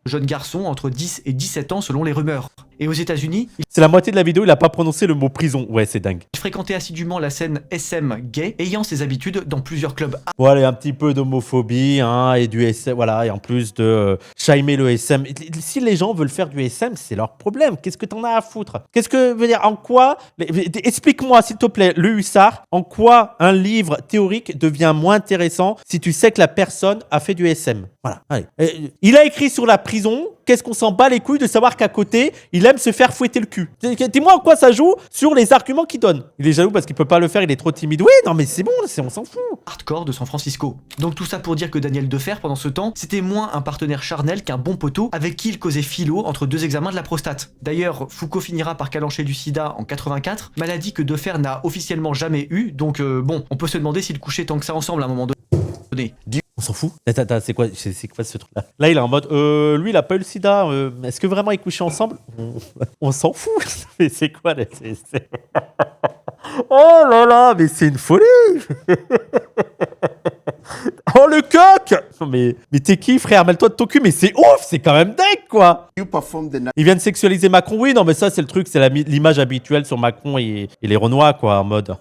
Jeune garçon entre 10 et 17 ans selon les rumeurs. Et aux États-Unis, C'est la moitié de la vidéo, il a pas prononcé le mot prison. Ouais, c'est dingue. il fréquentait assidûment la scène SM gay, ayant ses habitudes dans plusieurs clubs. Bon, allez, un petit peu d'homophobie, et du SM, voilà, et en plus de chimer le SM. Si les gens veulent faire du SM, c'est leur problème. Qu'est-ce que t'en as à foutre? Qu'est-ce que, veut dire, en quoi, explique-moi, s'il te plaît, le hussard, en quoi un livre théorique devient moins intéressant si tu sais que la personne a fait du SM? Voilà, allez. Il a écrit sur la prison, qu'est-ce qu'on s'en bat les couilles de savoir qu'à côté, il aime se faire fouetter le cul. Dis-moi en quoi ça joue sur les arguments qu'il donne. Il est jaloux parce qu'il peut pas le faire, il est trop timide. Oui, non mais c'est bon, on s'en fout. Hardcore de San Francisco. Donc tout ça pour dire que Daniel Defer, pendant ce temps, c'était moins un partenaire charnel qu'un bon poteau avec qui il causait philo entre deux examens de la prostate. D'ailleurs, Foucault finira par calancher du sida en 84, maladie que Defer n'a officiellement jamais eue, donc bon, on peut se demander s'ils couchaient tant que ça ensemble à un moment donné. On s'en fout. Attends, c'est quoi ce truc-là? Là, il est en mode, lui, il a pas eu le sida. Est-ce que vraiment ils couchaient ensemble? On s'en fout. Mais c'est quoi Oh là là, mais c'est une folie. Oh le coq! Mais t'es qui, frère? Mêle-toi de ton cul, mais c'est ouf, c'est quand même dingue, quoi! Ils viennent sexualiser Macron, oui, non, mais ça, c'est le truc, c'est l'image habituelle sur Macron et les Renois, quoi, en mode.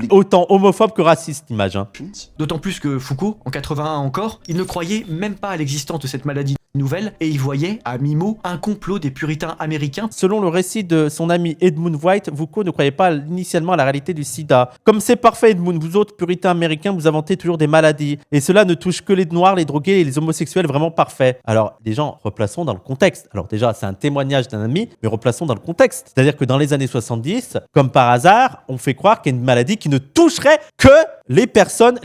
Autant homophobe que raciste, l'image. D'autant plus que Foucault, en 81 encore, il ne croyait même pas à l'existence de cette maladie nouvelle et il voyait, à mi-mot, un complot des puritains américains. Selon le récit de son ami Edmund White, Foucault ne croyait pas initialement à la réalité du sida. Comme c'est parfait, Edmund, vous autres puritains américains, vous inventez toujours des maladies. Et cela ne touche que les noirs, les drogués et les homosexuels vraiment parfaits. Alors, les gens, replaçons dans le contexte. Alors déjà, c'est un témoignage d'un ami, mais replaçons dans le contexte. C'est-à-dire que dans les années 70, comme par hasard, on fait croire qu'il y a une maladie qui ne toucherait que les personnes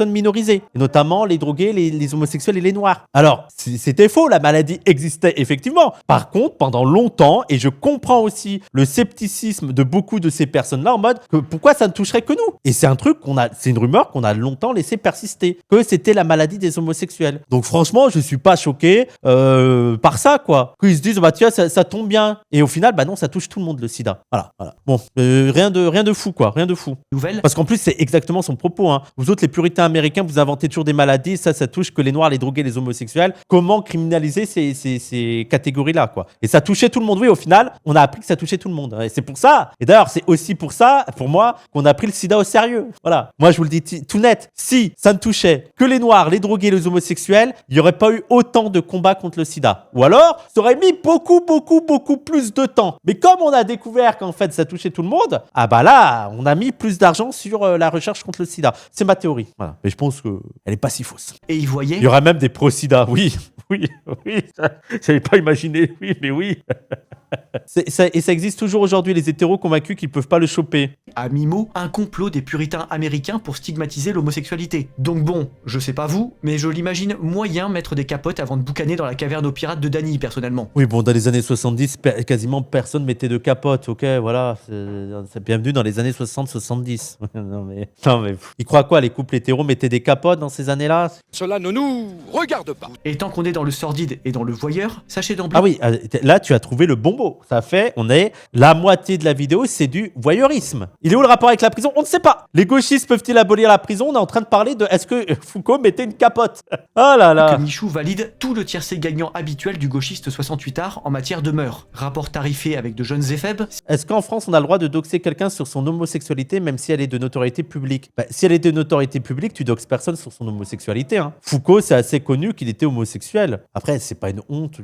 minorisées, et notamment les drogués, les homosexuels et les noirs. Alors, c'était faux, la maladie existait effectivement. Par contre, pendant longtemps, et je comprends aussi le scepticisme de beaucoup de ces personnes-là en mode que pourquoi ça ne toucherait que nous? Et c'est un truc c'est une rumeur qu'on a longtemps laissé persister, que c'était la maladie des homosexuels. Donc franchement, je suis pas choqué par ça, quoi. Qu'ils se disent, bah tiens, ça tombe bien. Et au final, bah non, ça touche tout le monde, le sida. Voilà. Bon, rien de fou, quoi. Rien de fou. Nouvelle. Parce qu'en plus, c'est exactement son propos. Vous autres, les puritains américains, vous inventez toujours des maladies. Ça touche que les noirs, les drogués, les homosexuels. Comment criminaliser ces catégories-là, quoi. Et ça touchait tout le monde. Oui, au final, on a appris que ça touchait tout le monde. Et c'est pour ça. Et d'ailleurs, c'est aussi pour ça, pour moi, qu'on a pris le sida au sérieux. Voilà. Moi, je vous le dis tout net. Si ça ne touchait que les noirs, les drogués, les homosexuels, il n'y aurait pas eu autant de combats contre le sida. Ou alors, ça aurait mis beaucoup plus de temps. Mais comme on a découvert qu'en fait, ça touchait tout le monde, ah bah là, on a mis plus d'argent sur la recherche contre le sida. C'est ma théorie. Voilà. Mais je pense qu'elle n'est pas si fausse. Et il voyait. Il y aura même des pro-sida. Oui. J'avais pas imaginé. Oui, mais oui. Et ça existe toujours aujourd'hui, les hétéros convaincus qu'ils peuvent pas le choper. À mi-mot, un complot des puritains américains pour stigmatiser l'homosexualité. Donc bon, je sais pas vous, mais je l'imagine moyen mettre des capotes avant de boucaner dans la caverne aux pirates de Dany, personnellement. Oui, bon, dans les années 70, quasiment personne mettait de capote, ok, voilà. C'est bienvenue dans les années 60-70. non mais, ils croient quoi, les couples hétéros mettaient des capotes dans ces années-là? Cela ne nous regarde pas. Et tant qu'on est dans le sordide et dans le voyeur, sachez d'emblée... Ah oui, là tu as trouvé le bon mot. Ça fait, la moitié de la vidéo, c'est du voyeurisme. Il est où le rapport avec la prison? On ne sait pas. Les gauchistes peuvent-ils abolir la prison? On est en train de parler de est-ce que Foucault mettait une capote? Oh là là. Que Michou valide tout le tiercé gagnant habituel du gauchiste 68 art en matière de mœurs. Rapport tarifé avec de jeunes éphèbes. Est-ce qu'en France, on a le droit de doxer quelqu'un sur son homosexualité, même si elle est de notoriété publique? Si elle est de notoriété publique, tu doxes personne sur son homosexualité. Foucault, c'est assez connu qu'il était homosexuel. Après, c'est pas une honte.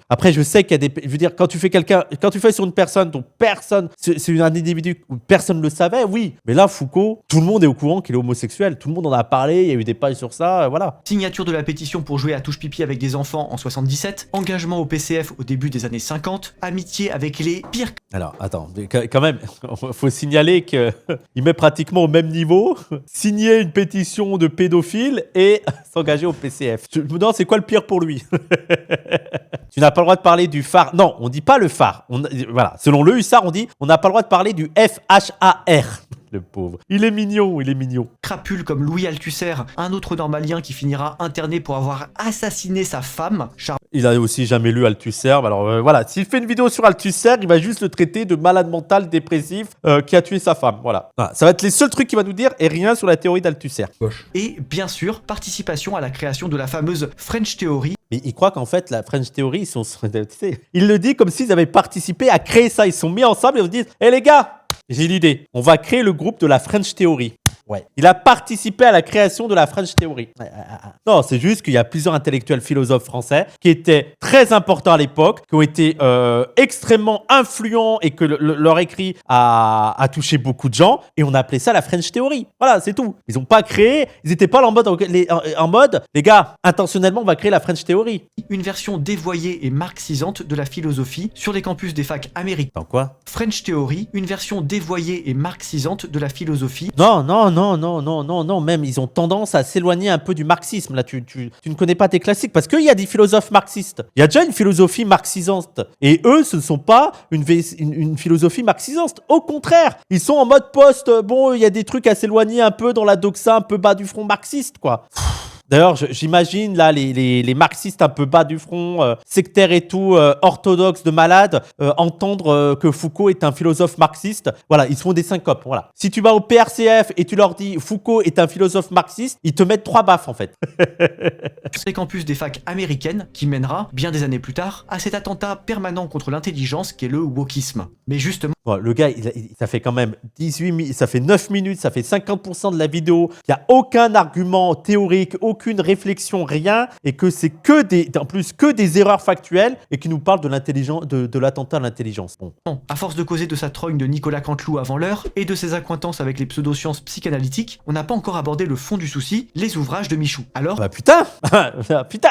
Après, je sais qu'il y a des... Je veux dire, quand tu fais sur une personne dont personne... C'est un individu où personne ne le savait, oui. Mais là, Foucault, tout le monde est au courant qu'il est homosexuel. Tout le monde en a parlé, il y a eu des pages sur ça, voilà. Signature de la pétition pour jouer à touche pipi avec des enfants en 77. Engagement au PCF au début des années 50. Amitié avec les pires... Alors, attends, quand même, faut signaler qu'il met pratiquement au même niveau signer une pétition de pédophile et s'engager au PCF. Je me demande, c'est quoi le pire pour lui? Tu n'as pas le droit de parler du phare. Non, on dit pas le phare. Voilà, selon le hussard, on dit on n'a pas le droit de parler du FHAR. Le pauvre. Il est mignon, il est mignon. Crapule comme Louis Althusser, un autre normalien qui finira interné pour avoir assassiné sa femme. Il a aussi jamais lu Althusser. Alors voilà, s'il fait une vidéo sur Althusser, il va juste le traiter de malade mental dépressif qui a tué sa femme. Voilà. Ça va être les seuls trucs qu'il va nous dire et rien sur la théorie d'Althusser. Et bien sûr, participation à la création de la fameuse French Theory. Mais il croit qu'en fait, la French Theory, il le dit comme s'ils avaient participé à créer ça. Ils se sont mis ensemble et ils se disent « Hé les gars, j'ai l'idée. On va créer le groupe de la French Theory. » Ouais. Il a participé à la création de la French Theory. Non, c'est juste qu'il y a plusieurs intellectuels philosophes français qui étaient très importants à l'époque, qui ont été extrêmement influents et que leur écrit a touché beaucoup de gens. Et on a appelé ça la French Theory. Voilà, c'est tout. Ils n'ont pas créé, ils n'étaient pas en mode, les gars, intentionnellement, on va créer la French Theory. Une version dévoyée et marxisante de la philosophie sur les campus des facs américains. Dans quoi? French Theory, une version dévoyée et marxisante de la philosophie. Non, même ils ont tendance à s'éloigner un peu du marxisme. Là, tu ne connais pas tes classiques parce qu'il y a des philosophes marxistes. Il y a déjà une philosophie marxisante. Et eux, ce ne sont pas une philosophie marxisante. Au contraire, ils sont en mode post. Bon, il y a des trucs à s'éloigner un peu dans la doxa, un peu bas du front marxiste, quoi. D'ailleurs, j'imagine là les marxistes un peu bas du front, sectaires et tout, orthodoxes de malades, entendre que Foucault est un philosophe marxiste. Voilà, ils se font des syncopes. Voilà. Si tu vas au PRCF et tu leur dis Foucault est un philosophe marxiste, ils te mettent 3 baffes en fait. Sur les campus des facs américaines, qui mènera, bien des années plus tard, à cet attentat permanent contre l'intelligence qu'est le wokisme. Mais justement... Bon, le gars, ça fait quand même ça fait 9 minutes, ça fait 50% de la vidéo. Il n'y a aucun argument théorique, aucune réflexion, rien. Et que c'est que des erreurs factuelles et qui nous parle de l'intelligence, de l'attentat à l'intelligence. Bon. À force de causer de sa trogne de Nicolas Canteloup avant l'heure et de ses accointances avec les pseudosciences psychanalytiques, on n'a pas encore abordé le fond du souci, les ouvrages de Michou. Alors... Bah putain,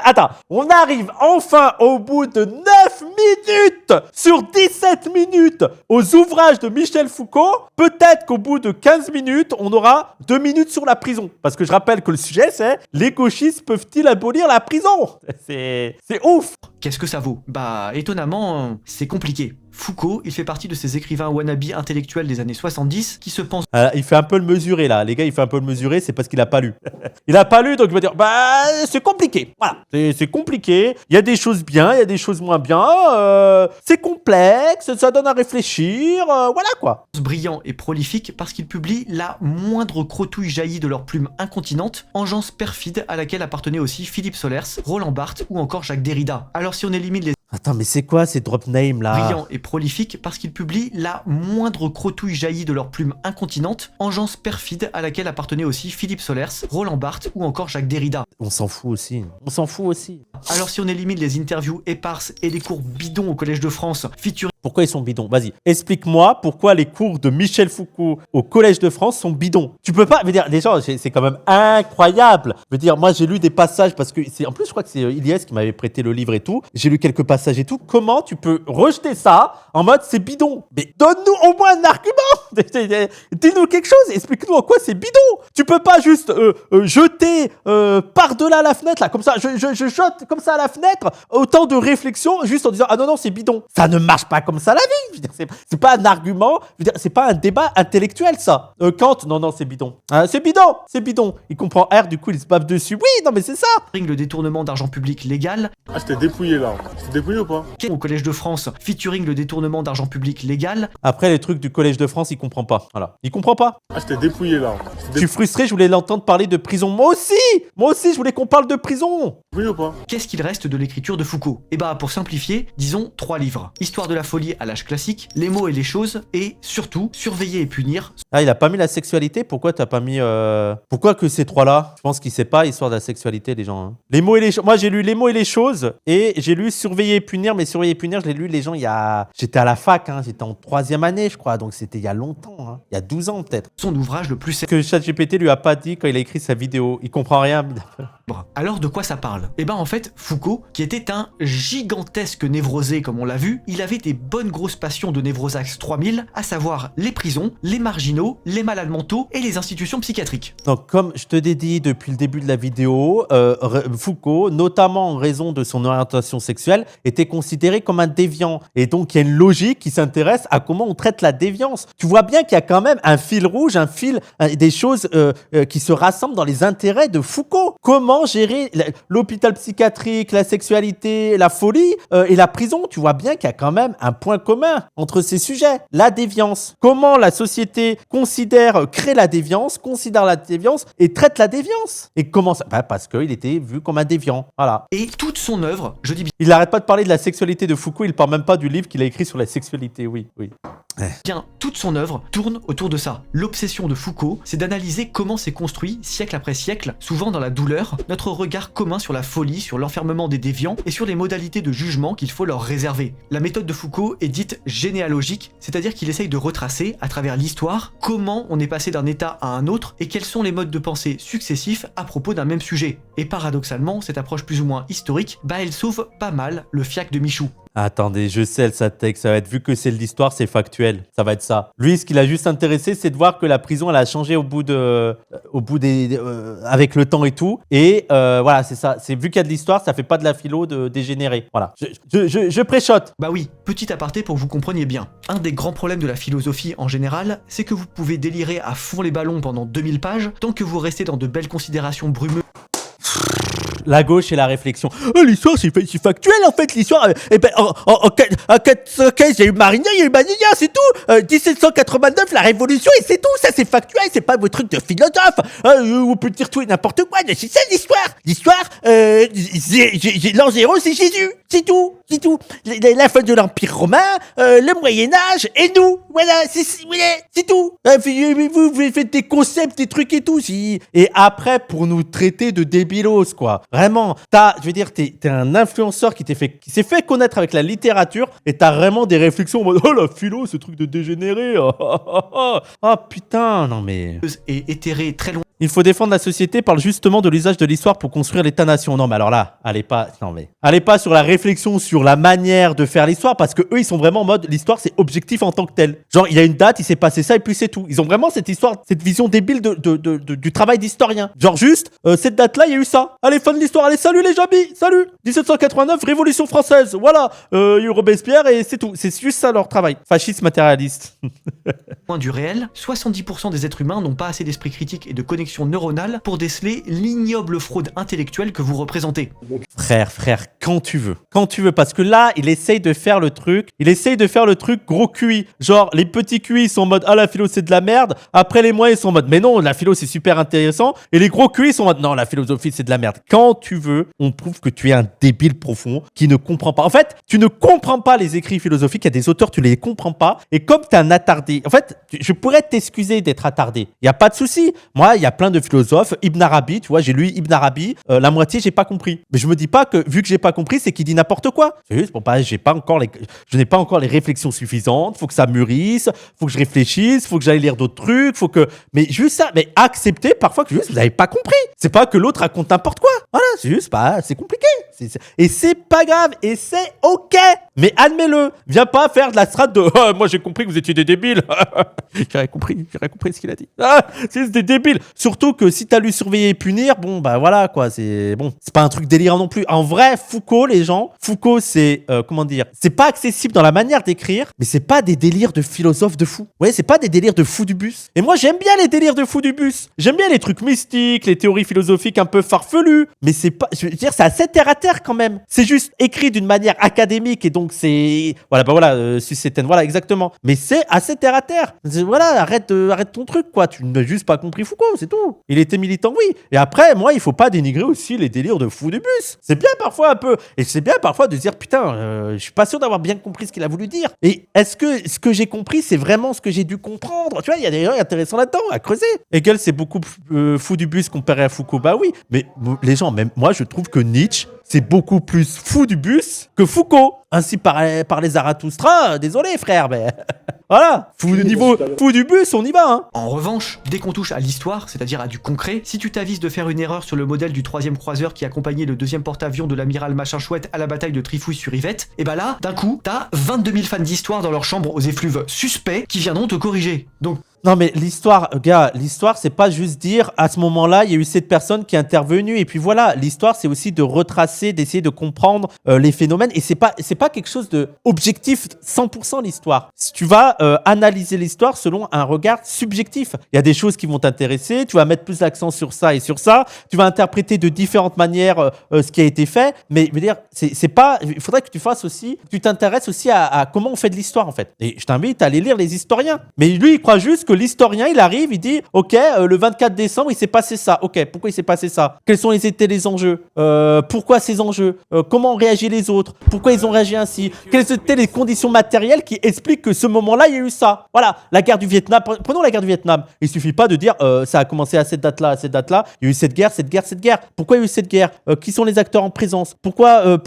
attends, on arrive enfin au bout de 9 minutes sur 17 minutes aux ouvrages de Michel Foucault. Peut-être qu'au bout de 15 minutes, on aura 2 minutes sur la prison. Parce que je rappelle que le sujet, c'est les gauchistes peuvent-ils abolir la prison? C'est ouf. Qu'est-ce que ça vaut? Bah, étonnamment, c'est compliqué. Foucault, il fait partie de ces écrivains wannabe intellectuels des années 70 qui se pensent... Il fait un peu le mesurer là, les gars, il fait un peu le mesurer, c'est parce qu'il a pas lu. Il a pas lu, donc il va dire, bah, c'est compliqué. Voilà, c'est compliqué, il y a des choses bien, il y a des choses moins bien, c'est complexe, ça donne à réfléchir, voilà quoi. Brillants et prolifiques parce qu'ils publient la moindre crotouille jaillie de leur plume incontinente, engeance perfide à laquelle appartenaient aussi Philippe Solers, Roland Barthes ou encore Jacques Derrida. Alors si on élimine les... Attends, mais c'est quoi ces drop names là? Brillants et prolifiques parce qu'ils publient la moindre crotouille jaillie de leur plume incontinente, engeance perfide à laquelle appartenaient aussi Philippe Solers, Roland Barthes ou encore Jacques Derrida. On s'en fout aussi. Alors si on élimine les interviews éparses et les cours bidons au Collège de France, featuring... Pourquoi ils sont bidons? Vas-y, explique-moi pourquoi les cours de Michel Foucault au Collège de France sont bidons. Tu peux pas, je veux dire, les gens, c'est quand même incroyable. Je veux dire, moi j'ai lu des passages parce que en plus je crois que c'est Ilyes qui m'avait prêté le livre et tout. J'ai lu quelques passages et tout. Comment tu peux rejeter ça en mode c'est bidon? Mais donne-nous au moins un argument. Dis-nous quelque chose. Explique-nous en quoi c'est bidon. Tu peux pas juste jeter par-delà la fenêtre là, comme ça. Je jette comme ça à la fenêtre autant de réflexion juste en disant ah non c'est bidon. Ça ne marche pas comme ça la vie. Je veux dire, c'est pas un argument. Je veux dire, c'est pas un débat intellectuel ça. Kant, non c'est bidon. C'est bidon. Il comprend R, du coup il se bave dessus. Oui, non mais c'est ça. Le détournement d'argent public légal. Ah, je t'ai dépouillé là. Je t'ai dépouillé ou pas? Au Collège de France, featuring le détournement d'argent public légal. Après les trucs du Collège de France, il comprend pas. Voilà, il comprend pas. Ah, je t'ai dépouillé là. Je suis frustré, je voulais l'entendre parler de prison. Moi aussi, je voulais qu'on parle de prison. Oui ou pas? Qu'est-ce qu'il reste de l'écriture de Foucault? Et bah pour simplifier, disons 3 livres. Histoire de la folie à l'âge classique, Les mots et les choses, et surtout, Surveiller et punir. Ah, il a pas mis la sexualité? Pourquoi t'as pas mis... Pourquoi que ces 3-là? Je pense qu'il sait pas Histoire de la sexualité, les gens. Hein. Les mots et les choses. Moi, j'ai lu Les mots et les choses, et j'ai lu Surveiller et punir, mais Surveiller et punir, je l'ai lu, les gens, il y a... J'étais à la fac, hein, j'étais en 3e année, je crois, donc c'était il y a longtemps, hein. Il y a 12 ans peut-être. Son ouvrage le plus célèbre. Que ChatGPT lui a pas dit quand il a écrit sa vidéo. Il comprend rien. Alors de quoi ça parle? En fait, Foucault, qui était un gigantesque névrosé comme on l'a vu, il avait des bonnes grosses passions passion de Névrosax 3000, à savoir les prisons, les marginaux, les malades mentaux et les institutions psychiatriques. Donc, comme je te l'ai dit depuis le début de la vidéo, Foucault, notamment en raison de son orientation sexuelle, était considéré comme un déviant. Et donc, il y a une logique qui s'intéresse à comment on traite la déviance. Tu vois bien qu'il y a quand même un fil rouge, des choses qui se rassemblent dans les intérêts de Foucault. Comment gérer l'hôpital psychiatrique, la sexualité, la folie et la prison? Tu vois bien qu'il y a quand même un point commun entre ces sujets. La déviance. Comment la société crée la déviance, considère la déviance et traite la déviance. Et comment ça? Parce qu'il était vu comme un déviant. Voilà. Et toute son œuvre, je dis Il n'arrête pas de parler de la sexualité de Foucault, il parle même pas du livre qu'il a écrit sur la sexualité, oui. bien, toute son œuvre tourne autour de ça. L'obsession de Foucault, c'est d'analyser comment s'est construit, siècle après siècle, souvent dans la douleur, notre regard commun sur la folie, sur l'enfermement des déviants et sur les modalités de jugement qu'il faut leur réserver. La méthode de Foucault est dite généalogique, c'est-à-dire qu'il essaye de retracer, à travers l'histoire, comment on est passé d'un état à un autre et quels sont les modes de pensée successifs à propos d'un même sujet. Et paradoxalement, cette approche plus ou moins historique, elle sauve pas mal le fiac de Michou. Attendez, je sais, ça va être, vu que c'est de l'histoire, c'est factuel. Ça va être ça. Lui, ce qui l'a juste intéressé, c'est de voir que la prison, elle a changé avec le temps et tout. Et voilà, c'est ça. C'est vu qu'il y a de l'histoire, ça fait pas de la philo de dégénérer. Voilà. Je préchote. Bah oui, petit aparté pour que vous compreniez bien. Un des grands problèmes de la philosophie en général, c'est que vous pouvez délirer à fond les ballons pendant 2000 pages, tant que vous restez dans de belles considérations brumeuses. La gauche et la réflexion. Oh, l'histoire, c'est factuel en fait, l'histoire. En 415, il y a eu Marignan, il y a eu Manignan, c'est tout. 1789, la Révolution, et c'est tout. Ça, c'est factuel, c'est pas vos trucs de philosophe. On peut dire tout et n'importe quoi. C'est ça l'histoire. L'histoire, l'an 0, c'est Jésus. C'est tout. C'est tout. La fin de l'Empire romain, le Moyen-Âge, et nous. Voilà, c'est tout. Vous faites des concepts, des trucs et tout. Et après, pour nous traiter de débilos, quoi. Vraiment, je veux dire, t'es un influenceur qui s'est fait connaître avec la littérature et t'as vraiment des réflexions en mode oh la philo, ce truc de dégénéré. Oh putain, non mais. Et éthéré très loin. Il faut défendre la société, parle justement de l'usage de l'histoire pour construire l'État-nation. Non, mais alors là, allez pas sur la réflexion, sur la manière de faire l'histoire, parce que eux, ils sont vraiment en mode l'histoire, c'est objectif en tant que tel. Genre, il y a une date, il s'est passé ça, et puis c'est tout. Ils ont vraiment cette histoire, cette vision débile du travail d'historien. Genre, juste, cette date-là, il y a eu ça. Allez, fin de l'histoire, allez, salut les amis, salut 1789, Révolution française, voilà. Il y a eu Robespierre, et c'est tout. C'est juste ça leur travail. Fasciste matérialiste. Point du réel, 70% des êtres humains n'ont pas assez d'esprit critique et de connexion neuronale pour déceler l'ignoble fraude intellectuelle que vous représentez. Frère, quand tu veux, parce que là, il essaye de faire le truc gros QI. Genre, les petits QI sont en mode, ah, la philo, c'est de la merde. Après, les moyens, ils sont en mode, mais non, la philo, c'est super intéressant. Et les gros QI sont en mode, non, la philosophie, c'est de la merde. Quand tu veux, on prouve que tu es un débile profond qui ne comprend pas. En fait, tu ne comprends pas les écrits philosophiques. Il y a des auteurs, tu les comprends pas. Et comme tu es un attardé, en fait, je pourrais t'excuser d'être attardé. Il n'y a pas de souci. Moi, il y a plein de philosophes. Ibn Arabi, tu vois, j'ai lu Ibn Arabi. La moitié, j'ai pas compris. Mais je me dis pas que, vu que j'ai pas compris, c'est qu'il dit n'importe quoi. C'est juste pour pas, je n'ai pas encore les réflexions suffisantes. Faut que ça mûrisse. Faut que je réfléchisse. Faut que j'aille lire d'autres trucs. Mais juste ça. Mais accepter parfois que juste vous avez pas compris. C'est pas que l'autre raconte n'importe quoi. Voilà, c'est juste pas, c'est compliqué. Et c'est pas grave. Et c'est ok. Mais admets-le. Viens pas faire de la strate de, moi j'ai compris que vous étiez des débiles. J'ai rien compris ce qu'il a dit. C'est des débiles. Surtout que si t'as lu Surveiller et punir, bon bah voilà quoi, c'est pas un truc délirant non plus. En vrai, Foucault, c'est comment dire, c'est pas accessible dans la manière d'écrire, mais c'est pas des délires de philosophes de fous. Ouais, c'est pas des délires de fous du bus. Et moi j'aime bien les délires de fous du bus. J'aime bien les trucs mystiques, les théories philosophiques un peu farfelues, mais c'est pas, je veux dire, c'est assez terre à terre quand même. C'est juste écrit d'une manière académique et donc c'est voilà exactement. Mais c'est assez terre à terre. Voilà, arrête ton truc quoi. Tu n'as juste pas compris Foucault, c'est tout. Il était militant, oui. Et après, moi, il faut pas dénigrer aussi les délires de fou du bus. C'est bien parfois un peu. Et c'est bien parfois de dire putain, je suis pas sûr d'avoir bien compris ce qu'il a voulu dire. Et est-ce que ce que j'ai compris, c'est vraiment ce que j'ai dû comprendre? Tu vois, il y a des gens intéressants là-dedans à creuser. Hegel, c'est beaucoup fou du bus comparé à Foucault. Bah oui. Mais les gens, même moi, je trouve que Nietzsche, c'est beaucoup plus fou du bus que Foucault. Ainsi par les Zarathustra, désolé frère, mais voilà, fou du bus, on y va. Hein. En revanche, dès qu'on touche à l'histoire, c'est-à-dire à du concret, si tu t'avises de faire une erreur sur le modèle du 3e croiseur qui accompagnait le 2e porte-avions de l'amiral Machin Chouette à la bataille de Trifouille-sur-Yvette, et bah là, d'un coup, t'as 22 000 fans d'histoire dans leur chambre aux effluves suspects qui viendront te corriger. Donc, non mais l'histoire, gars, l'histoire c'est pas juste dire à ce moment-là il y a eu cette personne qui est intervenue et puis voilà, l'histoire c'est aussi de retracer, d'essayer de comprendre les phénomènes et c'est pas quelque chose de objectif 100% l'histoire. Si tu vas analyser l'histoire selon un regard subjectif, il y a des choses qui vont t'intéresser, tu vas mettre plus l'accent sur ça et sur ça, tu vas interpréter de différentes manières ce qui a été fait, mais je veux dire c'est pas, il faudrait que tu fasses aussi, tu t'intéresses aussi à comment on fait de l'histoire en fait. Et je t'invite à aller lire les historiens. Mais lui il croit juste que l'historien, il arrive, il dit ok, le 24 décembre, il s'est passé ça. Ok, pourquoi il s'est passé ça? Quels étaient les enjeux? Pourquoi ces enjeux? Comment ont réagi les autres? Pourquoi ils ont réagi ainsi? Quelles étaient les conditions matérielles qui expliquent que ce moment-là, il y a eu ça? Voilà, la guerre du Vietnam. Prenons la guerre du Vietnam. Il suffit pas de dire ça a commencé à cette date-là, à cette date-là. Il y a eu cette guerre. Pourquoi il y a eu cette guerre? Qui sont les acteurs en présence? Pourquoi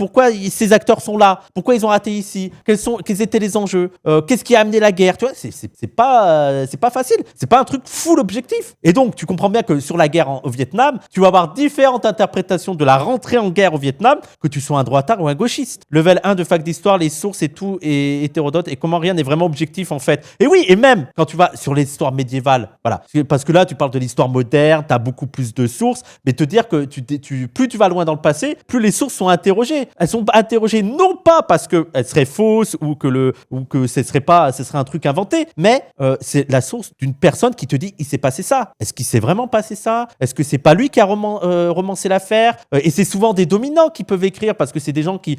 ces acteurs sont là? Pourquoi ils ont raté ici? Quels étaient les enjeux? Qu'est-ce qui a amené la guerre? Tu vois, c'est pas facile. C'est pas un truc full objectif. Et donc, tu comprends bien que sur la guerre au Vietnam, tu vas avoir différentes interprétations de la rentrée en guerre au Vietnam, que tu sois un droitard ou un gauchiste. Level 1 de fac d'histoire, les sources et tout, et Hétérodote, et comment rien n'est vraiment objectif en fait. Et oui, et même quand tu vas sur l'histoire médiévale, voilà. Parce que là, tu parles de l'histoire moderne, tu as beaucoup plus de sources, mais te dire que plus tu vas loin dans le passé, plus les sources sont interrogées. Elles sont interrogées non pas parce qu'elles seraient fausses ou que ce serait un truc inventé, mais c'est la source d'une personne qui te dit il s'est passé ça. Est-ce qu'il s'est vraiment passé ça? Est-ce que c'est pas lui qui a romancé l'affaire? Et c'est souvent des dominants qui peuvent écrire parce que c'est des gens qui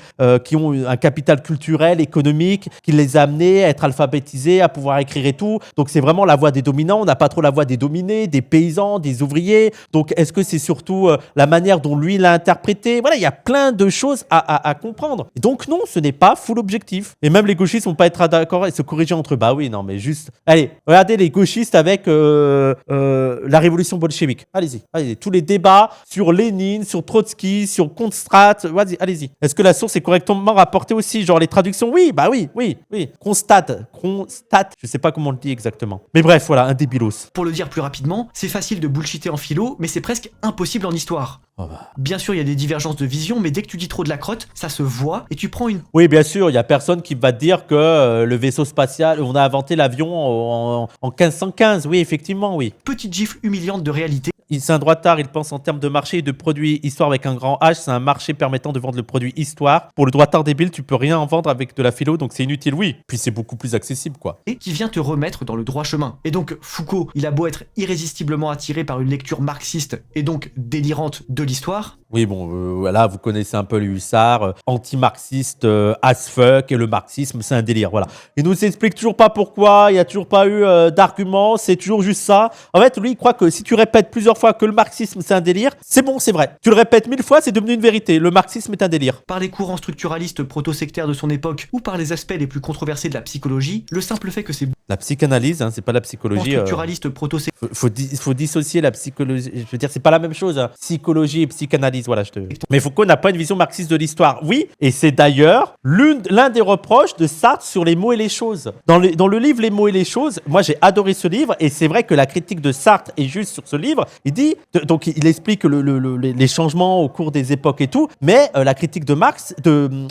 ont un capital culturel, économique, qui les a amenés à être alphabétisés, à pouvoir écrire et tout. Donc c'est vraiment la voix des dominants. On n'a pas trop la voix des dominés, des paysans, des ouvriers. Donc est-ce que c'est surtout la manière dont lui l'a interprété? Voilà, il y a plein de choses à comprendre. Et donc non, ce n'est pas full objectif. Et même les gauchistes vont pas être d'accord et se corriger entre eux. Bah oui, non, mais juste... Allez, regardez les gauchistes avec la révolution bolchevique. Allez-y. Tous les débats sur Lénine, sur Trotsky, sur Kronstadt. Vas-y, allez-y. Est-ce que la source est correctement rapportée aussi? Genre les traductions? Oui. Kronstadt. Je sais pas comment on le dit exactement. Mais bref, voilà, un débilos. pour le dire plus rapidement, c'est facile de bullshiter en philo, mais c'est presque impossible en histoire. Oh bah. Bien sûr, il y a des divergences de vision, mais dès que tu dis trop de la crotte, ça se voit et tu prends une... Oui, bien sûr, il y a personne qui va te dire que le vaisseau spatial, on a inventé l'avion en 1515. Oui, effectivement, oui. petite gifle humiliante de réalité. C'est un droitard, il pense en termes de marché et de produit histoire avec un grand H. C'est un marché permettant de vendre le produit histoire. Pour le droitard débile, tu peux rien en vendre avec de la philo, donc c'est inutile, oui. Puis c'est beaucoup plus accessible, quoi. Et qui vient te remettre dans le droit chemin. Et donc, Foucault, il a beau être irrésistiblement attiré par une lecture marxiste et donc délirante de l'histoire. Oui, bon, voilà, vous connaissez un peu le hussard, anti-marxiste as fuck, et le marxisme, c'est un délire, voilà. Il nous explique toujours pas pourquoi, il y a toujours pas eu d'argument, c'est toujours juste ça. En fait, lui, il croit que si tu répètes plusieurs fois que le marxisme, c'est un délire, c'est bon, c'est vrai. Tu le répètes 1000 fois, c'est devenu une vérité. Le marxisme est un délire. Par les courants structuralistes proto-sectaires de son époque ou par les aspects les plus controversés de la psychologie, le simple fait que c'est La psychanalyse, hein, c'est pas la psychologie. structuraliste proto-sectaire. Faut dissocier la psychologie. Je veux dire, c'est pas la même chose. Hein. Psychologie et psychanalyse, voilà. Mais Foucault n'a pas une vision marxiste de l'histoire. Oui, et c'est d'ailleurs l'un des reproches de Sartre sur les mots et les choses. Dans le livre Les mots et les choses, moi j'ai adoré ce livre et c'est vrai que la critique de Sartre est juste sur ce livre. Il dit, donc il explique les changements au cours des époques et tout, mais la critique de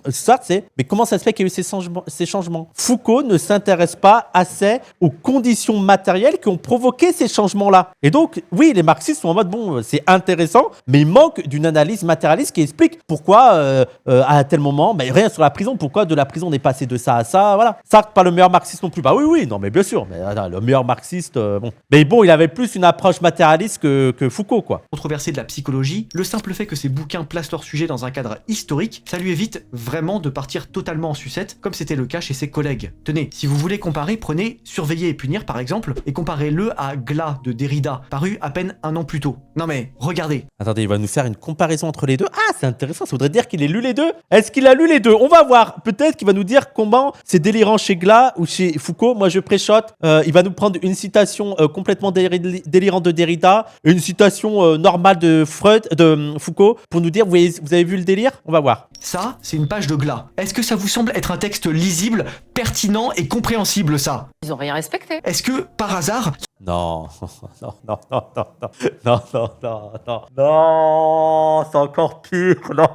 Sartre, c'est mais comment ça se fait qu'il y a eu ces changements? Foucault ne s'intéresse pas assez aux conditions matérielles qui ont provoqué ces changements-là. Et donc, oui, les marxistes sont en mode, bon, c'est intéressant, mais il manque d'une analyse matérialiste qui explique pourquoi, à tel moment, mais rien sur la prison, pourquoi de la prison on est passé de ça à ça, voilà. Sartre, pas le meilleur marxiste non plus. Bah oui, non, mais bien sûr, mais le meilleur marxiste, bon. Mais bon, il avait plus une approche matérialiste que Foucault, quoi. Controversé de la psychologie, le simple fait que ces bouquins placent leur sujet dans un cadre historique, ça lui évite vraiment de partir totalement en sucette, comme c'était le cas chez ses collègues. Tenez, si vous voulez comparer, prenez Surveiller et punir par exemple, et comparez-le à Glas de Derrida, paru à peine un an plus tôt. Non mais, regardez. Attendez, il va nous faire une comparaison entre les deux. Ah, c'est intéressant, ça voudrait dire qu'il ait lu les deux. Est-ce qu'il a lu les deux? On va voir. Peut-être qu'il va nous dire comment c'est délirant chez Glas ou chez Foucault. Moi, je préchote. Il va nous prendre une citation complètement délirante de Derrida, une citation normale de Freud, de Foucault, pour nous dire, vous avez vu le délire? On va voir. Ça, c'est une page de glas. Est-ce que ça vous semble être un texte lisible, pertinent et compréhensible, ça? Ils ont rien respecté. Est-ce que, par hasard... Non, non, c'est encore pire, non.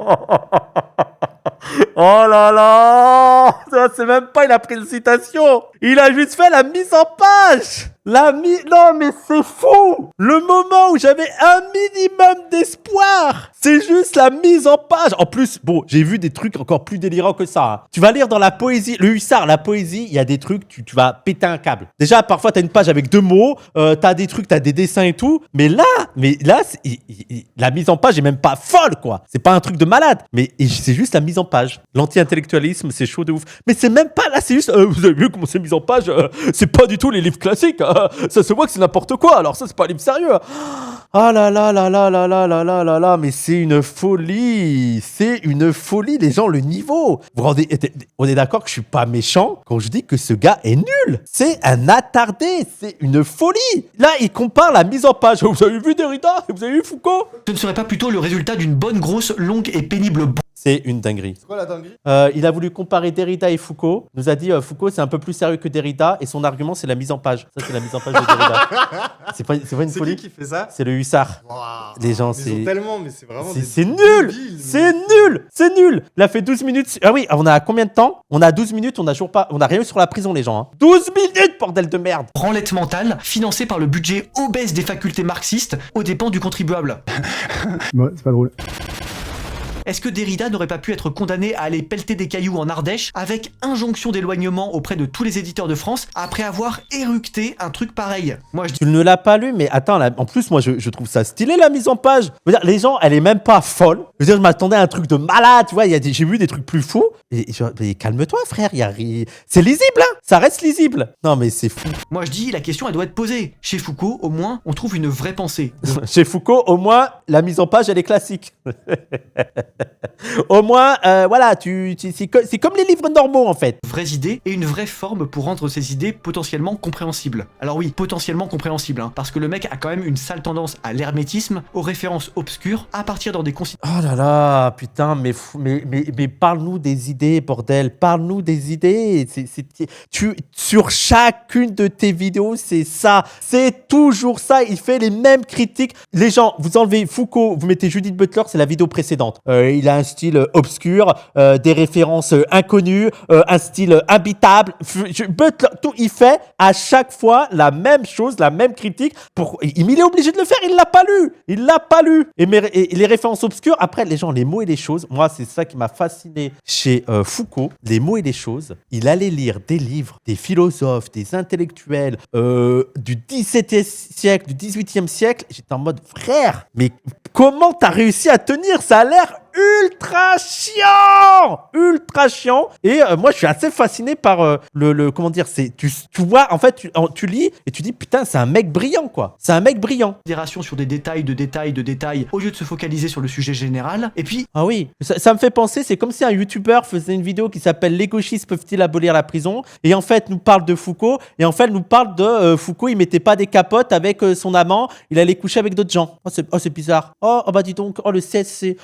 Oh là là, ça, c'est même pas, il a pris une citation. Il a juste fait la mise en page. Non, mais c'est fou. Le moment où j'avais un minimum d'espoir, c'est juste la mise en page. En plus, bon, j'ai vu des trucs encore plus délirants que ça. Hein. Tu vas lire dans la poésie, le Hussard, la poésie, il y a des trucs, tu vas péter un câble. Déjà, parfois, t'as une page avec 2 mots, t'as des trucs, t'as des dessins et tout. Mais là, la mise en page est même pas folle, quoi. C'est pas un truc de malade. Mais c'est juste la mise en page. L'anti-intellectualisme, c'est chaud de ouf. Mais c'est même pas là, c'est juste, vous avez vu comment c'est mis en page, c'est pas du tout les livres classiques. Ça se voit que c'est n'importe quoi. Alors ça, c'est pas un livre sérieux. Ah là là là là là là là là là là, mais c'est une folie. C'est une folie, les gens, le niveau. On est d'accord que je suis pas méchant quand je dis que ce gars est nul. C'est un attardé, c'est une folie. Là, il compare la mise en page. Vous avez vu Derrida? Vous avez vu Foucault? Ce ne serait pas plutôt le résultat d'une bonne, grosse, longue et pénible... C'est une dinguerie. C'est quoi la dinguerie? Il a voulu comparer Derrida et Foucault. Il nous a dit Foucault, c'est un peu plus sérieux que Derrida. Et son argument, c'est la mise en page. Ça, c'est la mise en page de Derrida. C'est pas une folie? C'est qui fait ça? C'est le Hussard. Wow. Les gens, Ils ont tellement, mais c'est vraiment... C'est nul. C'est nul. C'est nul. Il a fait 12 minutes. Ah oui, on a combien de temps? On a 12 minutes, on a rien eu sur la prison, les gens. Hein. 12 minutes, bordel de merde. branlette mentale financée par le budget obèse des facultés marxistes aux dépens du contribuable. Ouais, c'est pas drôle. Est-ce que Derrida n'aurait pas pu être condamné à aller pelleter des cailloux en Ardèche avec injonction d'éloignement auprès de tous les éditeurs de France après avoir éructé un truc pareil? Moi je dis... Tu ne l'as pas lu, mais attends, là, en plus, moi, je trouve ça stylé, la mise en page. Je veux dire, les gens, elle est même pas folle. Je veux dire, je m'attendais à un truc de malade, tu vois, j'ai vu des trucs plus fous. Mais calme-toi, frère, c'est lisible, hein. Ça reste lisible. Non, mais c'est fou. Moi je dis, la question, elle doit être posée. Chez Foucault, au moins, on trouve une vraie pensée. Chez Foucault, au moins, la mise en page, elle est classique. Au moins, voilà, c'est comme les livres normaux, en fait. Vraies idées et une vraie forme pour rendre ces idées potentiellement compréhensibles. Alors oui, potentiellement compréhensibles, hein, parce que le mec a quand même une sale tendance à l'hermétisme, aux références obscures, à partir dans des Oh là là, putain, mais parle-nous des idées, bordel. Parle-nous des idées. Sur chacune de tes vidéos, c'est ça. C'est toujours ça. Il fait les mêmes critiques. Les gens, vous enlevez Foucault, vous mettez Judith Butler, c'est la vidéo précédente. Il a un style obscur, des références inconnues, un style imbitable. Butler, tout, il fait à chaque fois la même chose, la même critique. Il est obligé de le faire, il l'a pas lu. Il l'a pas lu. Et les références obscures, après, les gens, les mots et les choses, moi, c'est ça qui m'a fasciné chez Foucault. Les mots et les choses, il allait lire des livres, des philosophes, des intellectuels du XVIIe siècle, du XVIIIe siècle. J'étais en mode, frère, mais comment t'as réussi à tenir? Ça a l'air ultra chiant. Et moi, je suis assez fasciné par comment dire, tu vois, en fait, tu lis et tu dis, putain, c'est un mec brillant, quoi. C'est un mec brillant. Considération sur des détails, au lieu de se focaliser sur le sujet général. Et puis... Ah oui, ça me fait penser, c'est comme si un youtubeur faisait une vidéo qui s'appelle « Les gauchistes peuvent-ils abolir la prison ?» et en fait, nous parle de Foucault, et en fait, nous parle de Foucault, il mettait pas des capotes avec son amant, il allait coucher avec d'autres gens. Oh, c'est bizarre. Oh, bah dis donc, le CSC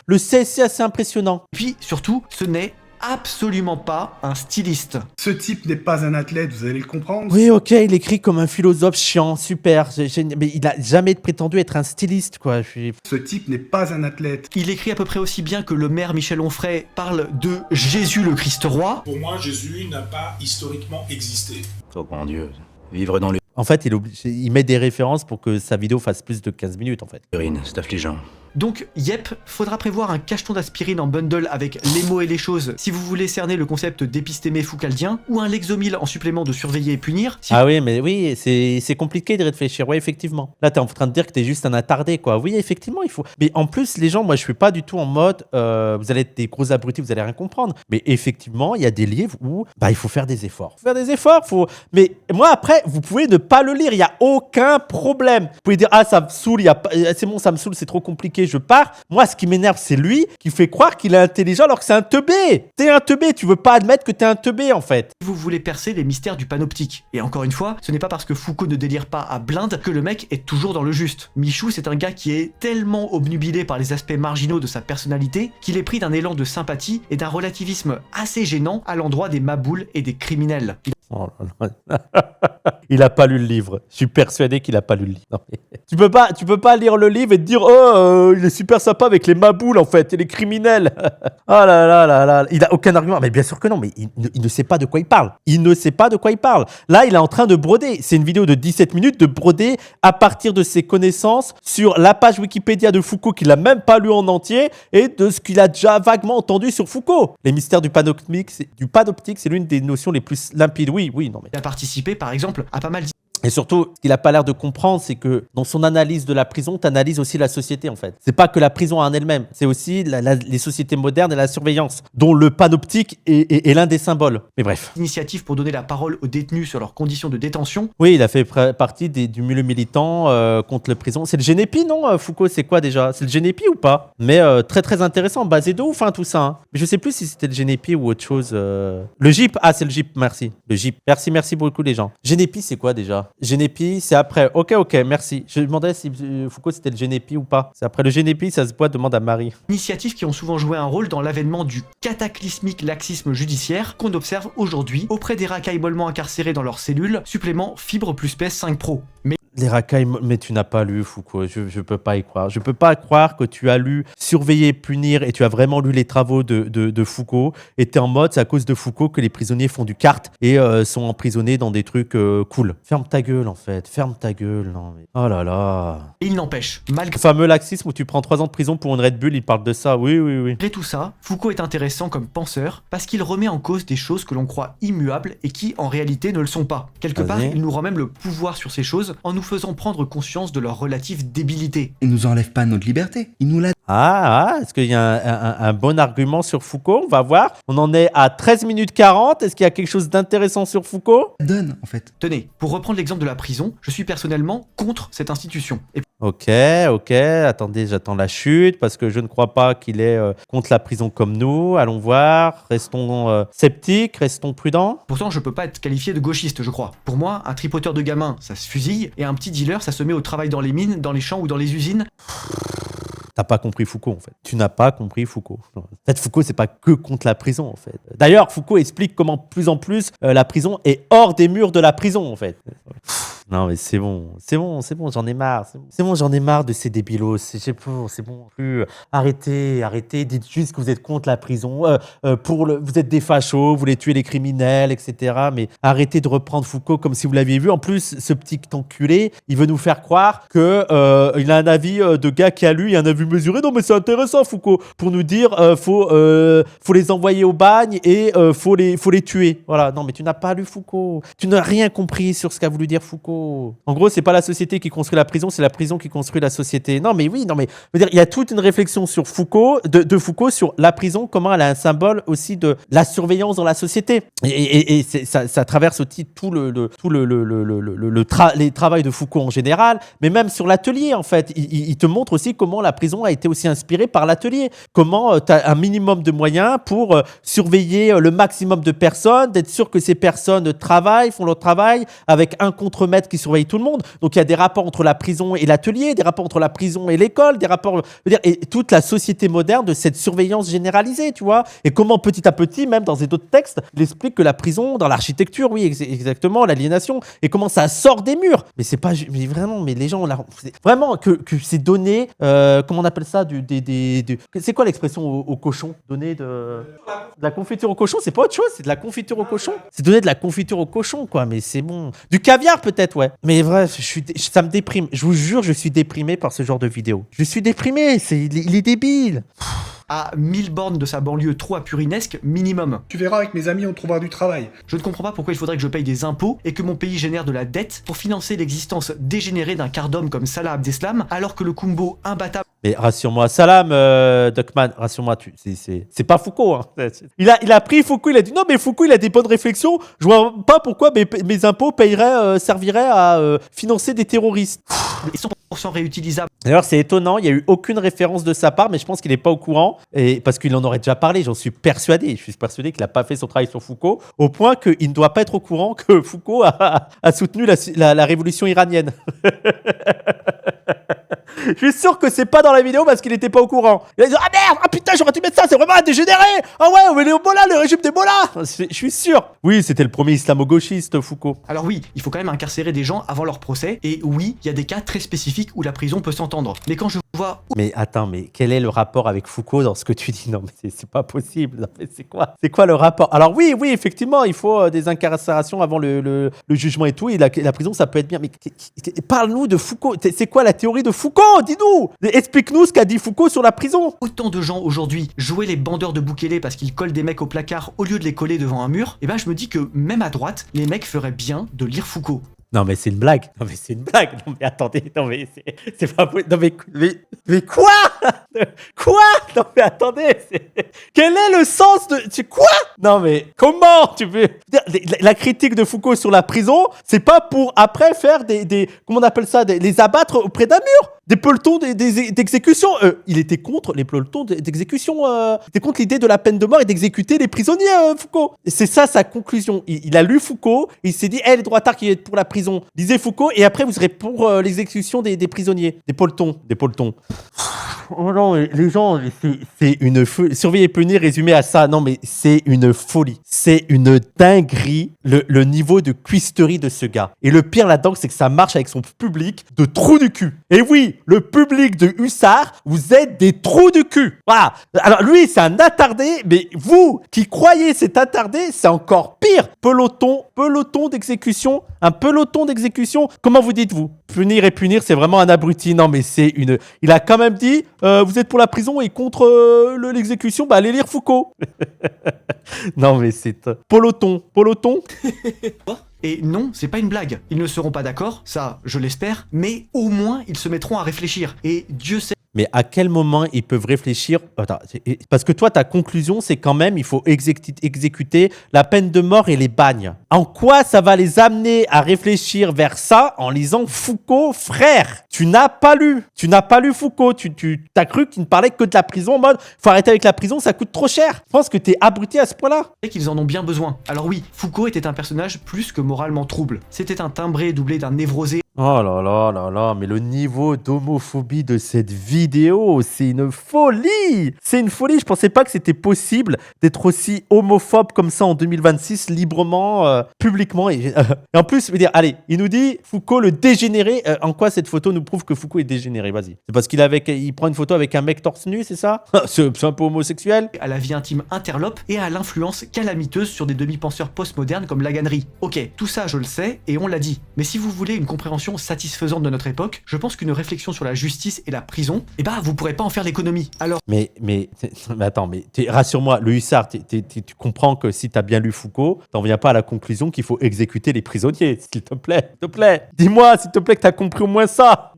assez impressionnant. Et puis, surtout, ce n'est absolument pas un styliste. Ce type n'est pas un athlète, vous allez le comprendre. Oui, ok, il écrit comme un philosophe chiant, super, mais il a jamais prétendu être un styliste, quoi. Ce type n'est pas un athlète. Il écrit à peu près aussi bien que le maire Michel Onfray parle de Jésus le Christ roi. Pour moi, Jésus n'a pas historiquement existé. Oh mon Dieu, vivre dans En fait, il met des références pour que sa vidéo fasse plus de 15 minutes, en fait. l'urine, c'est affligeant. Donc, yep, faudra prévoir un cacheton d'aspirine en bundle avec les mots et les choses si vous voulez cerner le concept d'épistémé foucaldien, ou un Lexomil en supplément de surveiller et punir. Ah oui, mais oui, c'est compliqué de réfléchir, ouais, effectivement. Là, t'es en train de dire que t'es juste un attardé, quoi. Oui, effectivement, il faut... Mais en plus, les gens, moi, je suis pas du tout en mode, vous allez être des gros abrutis, vous allez rien comprendre. Mais effectivement, il y a des livres où, il faut faire des efforts. Mais moi, après, vous pouvez ne pas le lire, il y a aucun problème. Vous pouvez dire, ah, ça me saoule, c'est bon, ça me saoule, c'est trop compliqué. je pars. Moi, ce qui m'énerve, c'est lui qui fait croire qu'il est intelligent alors que c'est un teubé. T'es un teubé, tu veux pas admettre que t'es un teubé en fait. Vous voulez percer les mystères du panoptique. Et encore une fois, ce n'est pas parce que Foucault ne délire pas à blinde que le mec est toujours dans le juste. Michou, c'est un gars qui est tellement obnubilé par les aspects marginaux de sa personnalité qu'il est pris d'un élan de sympathie et d'un relativisme assez gênant à l'endroit des maboules et des criminels. Oh là là. Il a pas lu le livre. Je suis persuadé qu'il a pas lu le livre. Non, mais... tu peux pas lire le livre et te dire il est super sympa avec les maboules en fait et les criminels. Oh là là là là. Il a aucun argument. Mais bien sûr que non. Mais il ne sait pas de quoi il parle. Il ne sait pas de quoi il parle. Là, il est en train de broder. C'est une vidéo de 17 minutes de broder à partir de ses connaissances sur la page Wikipédia de Foucault qu'il a même pas lu en entier et de ce qu'il a déjà vaguement entendu sur Foucault. Les mystères du panoptique, c'est l'une des notions les plus limpides. Oui, non mais. Il a participé, par exemple, à pas mal Et surtout, ce qu'il n'a pas l'air de comprendre, c'est que dans son analyse de la prison, tu analyses aussi la société, en fait. C'est pas que la prison en elle-même, c'est aussi les sociétés modernes et la surveillance, dont le panoptique est l'un des symboles. Mais bref. initiatives pour donner la parole aux détenus sur leurs conditions de détention. Oui, il a fait partie du milieu militant contre la prison. C'est le Génépi, non, Foucault, c'est quoi déjà? C'est le Génépi ou pas? Mais très très intéressant, basé de ouf, hein, tout ça. Hein. Mais je sais plus si c'était le Génépi ou autre chose. Le GIP, c'est le GIP, merci. Le GIP. Merci beaucoup les gens. Génépi, c'est quoi déjà? Génépi, c'est après. Ok, merci. Je demandais si Foucault c'était le Génépi ou pas. C'est après le Génépi, ça se voit, demande à Marie. Initiatives qui ont souvent joué un rôle dans l'avènement du cataclysmique laxisme judiciaire qu'on observe aujourd'hui auprès des racailles mollement incarcérés dans leurs cellules, supplément Fibre plus PS5 Pro. Les racailles, mais tu n'as pas lu Foucault, je peux pas y croire. Je peux pas croire que tu as lu Surveiller, punir et tu as vraiment lu les travaux de Foucault et t'es en mode c'est à cause de Foucault que les prisonniers font du kart et sont emprisonnés dans des trucs cool. Ferme ta gueule en fait, ferme ta gueule. Non mais... Oh là là. Et il n'empêche, malgré Le fameux laxisme où tu prends 3 ans de prison pour une Red Bull, il parle de ça, oui. tout ça, Foucault est intéressant comme penseur parce qu'il remet en cause des choses que l'on croit immuables et qui en réalité ne le sont pas. Quelque part, il nous rend même le pouvoir sur ces choses en nous faisant prendre conscience de leur relative débilité. Il nous enlève pas notre liberté, il nous la est-ce qu'il y a un bon argument sur Foucault? On va voir. On en est à 13 minutes 40. Est-ce qu'il y a quelque chose d'intéressant sur Foucault? donne, en fait. Tenez, pour reprendre l'exemple de la prison, je suis personnellement contre cette institution. Et Ok, attendez, j'attends la chute parce que je ne crois pas qu'il est contre la prison comme nous. Allons voir, restons sceptiques, restons prudents. pourtant, je peux pas être qualifié de gauchiste, je crois. Pour moi, un tripoteur de gamins, ça se fusille, et un petit dealer, ça se met au travail dans les mines, dans les champs ou dans les usines. T'as pas compris Foucault, en fait. Tu n'as pas compris Foucault. En fait, Foucault, c'est pas que contre la prison, en fait. D'ailleurs, Foucault explique comment, plus en plus, la prison est hors des murs de la prison, en fait. Non, mais c'est bon, j'en ai marre. C'est bon, j'en ai marre de ces débilos. C'est bon. Plus, arrêtez. Dites juste que vous êtes contre la prison. Vous êtes des fachos, vous voulez tuer les criminels, etc. Mais arrêtez de reprendre Foucault comme si vous l'aviez vu. En plus, ce petit enculé, il veut nous faire croire qu'il a un avis de gars qui a lu, il a un avis mesuré. Non, mais c'est intéressant, Foucault, pour nous dire faut les envoyer au bagne et faut les tuer. Voilà. Non, mais tu n'as pas lu Foucault. Tu n'as rien compris sur ce qu'a voulu dire Foucault. En gros, c'est pas la société qui construit la prison, c'est la prison qui construit la société. Non, mais je veux dire, il y a toute une réflexion sur Foucault, de Foucault sur la prison, comment elle a un symbole aussi de la surveillance dans la société. Et ça traverse aussi les travaux de Foucault en général, mais même sur l'atelier, en fait. Il te montre aussi comment la prison a été aussi inspirée par l'atelier. Comment tu as un minimum de moyens pour surveiller le maximum de personnes, d'être sûr que ces personnes font leur travail avec un contremaître qui surveille tout le monde. Donc il y a des rapports entre la prison et l'atelier, des rapports entre la prison et l'école, des rapports, et toute la société moderne de cette surveillance généralisée, tu vois. Et comment petit à petit, même dans d'autres textes, il explique que la prison, dans l'architecture, oui, exactement, l'aliénation, et comment ça sort des murs. Mais c'est pas, mais vraiment, mais les gens, vraiment que c'est donné, comment on appelle ça, c'est quoi l'expression au cochon? Donner de la confiture au cochon, c'est pas autre chose, c'est de la confiture au cochon. C'est donner de la confiture au cochon, quoi. Mais c'est bon, du caviar peut-être, ouais. Mais bref, ça me déprime. Je vous jure, je suis déprimé par ce genre de vidéo. Je suis déprimé, il est débile. À 1000 bornes de sa banlieue trop apurinesque minimum. Tu verras, avec mes amis, on trouvera du travail. Je ne comprends pas pourquoi il faudrait que je paye des impôts et que mon pays génère de la dette pour financer l'existence dégénérée d'un quart d'homme comme Salah Abdeslam, alors que le Kumbo imbattable... Mais rassure-moi, Salam, Duckman, rassure-moi, c'est pas Foucault. Hein. Il a pris Foucault, il a dit non, mais Foucault, il a des bonnes réflexions. Je vois pas pourquoi mes impôts serviraient à financer des terroristes. Et sans réutilisable. D'ailleurs, c'est étonnant, il n'y a eu aucune référence de sa part, mais je pense qu'il n'est pas au courant, et parce qu'il en aurait déjà parlé, j'en suis persuadé. Je suis persuadé qu'il n'a pas fait son travail sur Foucault, au point qu'il ne doit pas être au courant que Foucault a soutenu la révolution iranienne. Je suis sûr que c'est pas dans la vidéo parce qu'il était pas au courant. Il a dit ah merde, ah putain, j'aurais dû mettre ça, c'est vraiment un dégénéré. Ah ouais, mais les Ebola, le régime d'Ebola. Je suis sûr. Oui, c'était le premier islamo-gauchiste, Foucault. Alors oui, il faut quand même incarcérer des gens avant leur procès, et oui, il y a des cas très spécifiques où la prison peut s'entendre. Mais quand je vois... Mais attends, mais quel est le rapport avec Foucault dans ce que tu dis? Non, mais c'est pas possible. Non, mais c'est quoi le rapport? Alors oui, effectivement, il faut des incarcérations avant le jugement et tout, et la prison, ça peut être bien. Mais parle-nous de Foucault. C'est quoi la théorie de Foucault? Dis-nous. Explique-nous ce qu'a dit Foucault sur la prison. Autant de gens aujourd'hui jouer les bandeurs de Bukele parce qu'ils collent des mecs au placard au lieu de les coller devant un mur, et ben je me dis que même à droite, les mecs feraient bien de lire Foucault. Non mais c'est une blague. Non mais c'est une blague. Non mais attendez. Non mais c'est pas possible. Non mais quoi? Quoi? Non mais attendez. Quel est le sens de... Quoi? Non mais comment tu veux... La critique de Foucault sur la prison, c'est pas pour après faire des comment on appelle ça, les abattre auprès d'un mur. Des pelotons d'exécution. Il était contre les pelotons d'exécution. Il était contre l'idée de la peine de mort et d'exécuter les prisonniers, Foucault. Et c'est ça sa conclusion. Il a lu Foucault, il s'est dit, les droitards qui est pour la prison, lisez Foucault, et après vous serez pour l'exécution des prisonniers. Des pelotons. Oh non, mais les gens, c'est une folie. Surveiller et punir résumé à ça. Non, mais c'est une folie. C'est une dinguerie, le niveau de cuisterie de ce gars. Et le pire là-dedans, c'est que ça marche avec son public de trous du cul. Et oui, le public de Hussard, vous êtes des trous du cul. Voilà. Alors lui, c'est un attardé, mais vous qui croyez cet attardé, c'est encore pire. Peloton d'exécution. Un peloton d'exécution. Comment vous dites-vous? Punir et punir, c'est vraiment un abruti. Non, mais c'est une... Il a quand même dit, vous êtes pour la prison et contre l'exécution, allez lire Foucault. Non, mais c'est... Peloton. Et non, c'est pas une blague. Ils ne seront pas d'accord, ça, je l'espère, mais au moins, ils se mettront à réfléchir. Et Dieu sait... Mais à quel moment ils peuvent réfléchir? Attends, parce que toi, ta conclusion, c'est quand même, il faut exécuter la peine de mort et les bagnes. En quoi ça va les amener à réfléchir vers ça en lisant Foucault, frère? Tu n'as pas lu Foucault. Tu as cru qu'il ne parlait que de la prison en mode, faut arrêter avec la prison, ça coûte trop cher. Je pense que t'es abruti à ce point-là. Et qu'ils en ont bien besoin. Alors oui, Foucault était un personnage plus que moralement trouble. C'était un timbré doublé d'un névrosé. Oh là, mais le niveau d'homophobie de cette vidéo, c'est une folie! C'est une folie, je pensais pas que c'était possible d'être aussi homophobe comme ça en 2026, librement, publiquement. Et en plus, je veux dire, allez, il nous dit Foucault le dégénéré. En quoi cette photo nous prouve que Foucault est dégénéré? Vas-y. C'est parce il prend une photo avec un mec torse nu, c'est ça? C'est un peu homosexuel? À la vie intime interlope et à l'influence calamiteuse sur des demi-penseurs postmodernes comme Laganerie. Ok, tout ça je le sais et on l'a dit. Mais si vous voulez une compréhension satisfaisante de notre époque, je pense qu'une réflexion sur la justice et la prison, vous pourrez pas en faire l'économie. Alors... Mais attends, rassure-moi, le Hussard, tu comprends que si t'as bien lu Foucault, t'en viens pas à la conclusion qu'il faut exécuter les prisonniers, s'il te plaît. Dis-moi, s'il te plaît, que t'as compris au moins ça.